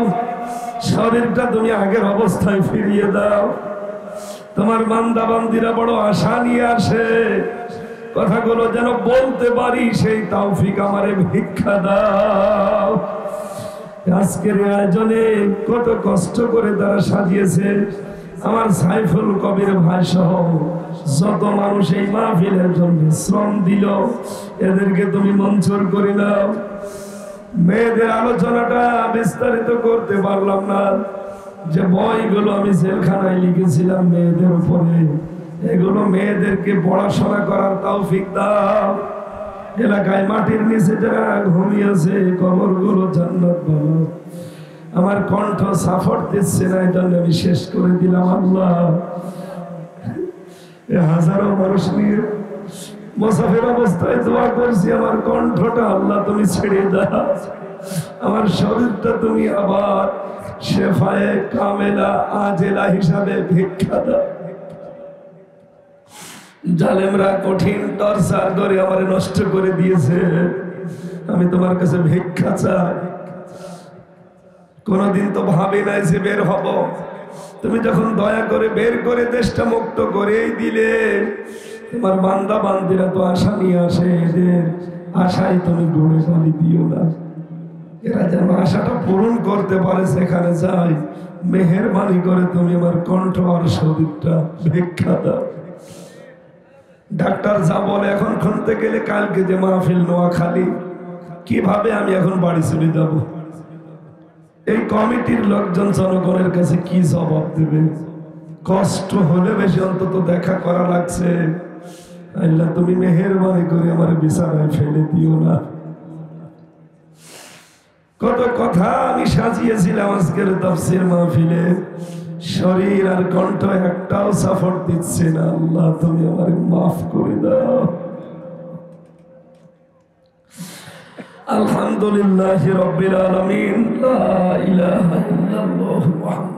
শরীরটা তুমি আগের অবস্থায় ফিরিয়ে দাও। তোমার বান্দা বান্দিরা বড় আশা নিয়ে আসে, কথাগুলো যেন বলতে পারি, সেই তৌফিক আমারে ভিক্ষা দাও। আজকের আয়োজনে কত কষ্ট করে তারা সাজিয়েছে, আমার সাইফুল কবির ভাই সহ যত মানুষ এই মাহফিলের জন্য শ্রম দিল, এদেরকে তুমি মঞ্জুর করে নাও। মেয়েদের আলোচনাটা বিস্তারিত করতে পারলাম না, যে বইগুলো আমি জেলখানায় লিখেছিলাম মেয়েদের উপরে, এগুলো মেয়েদেরকে পড়াশোনা করার তৌফিক দাও। এলাকায় মাটির নিচে যারা ঘুমিয়েছে, কবরগুলো জান্নাত বানাও। আমার কণ্ঠ সাফর দিচ্ছে না, এই জন্য আমি শেষ করে দিলাম। আল্লাহ, হাজারো মানুষ নিয়ে মুসাফির অবস্থায় দোয়া করছি, আমার কণ্ঠটা আল্লাহ তুমি ছেড়ে দাও, আমার শরীরটা তুমি আবার শেফায়ে কামেলা আজেলা হিসাবে ভিক্ষা দাও। জালেমরা কঠিন টর্চার করে আমার নষ্ট করে দিয়েছে, আমি তোমার কাছে ভিক্ষা চাই। কোনদিন তো ভাবি নাই যে বের হব, তুমি যখন দয়া করে বের করে দেশটা মুক্ত করেই দিলে, তোমার বান্দা বান্দিরা তো আশা নিয়ে আসে, এদের আশায় তুমি গড়ে গালি দিও না। এরা যেন আশাটা পূরণ করতে পারে, সেখানে যাই। মেহেরবানি করে তুমি আমার কণ্ঠ আর শরীরটা ভিক্ষা দাও। ডাক্তার যা বলে, এখন খুনতে গেলে কালকে যে মাহফিল নোয়াখালী, কিভাবে আমি এখন বাড়ি চলে যাব? এই কমিটির লোকজন জনগণের কাছে কি জবাব দেবে? কষ্ট হলে বেশি অন্তত দেখা করা লাগছে। আল্লাহ, তুমি মেহেরবানি করে আমার বিছানায় ফেলে দিও না। কত কথা আমি সাজিয়েছিলাম আজকের তাফসীর মাহফিলে, শরীর আর কণ্ঠ একটাও সাপোর্ট দিচ্ছে না। আল্লাহ, তুমি আমারে মাফ করে দাও। আলহামদুলিল্লাহি রাব্বিল আলামিন। লা ইলাহা ইল্লাল্লাহু মুহাম্মাদুর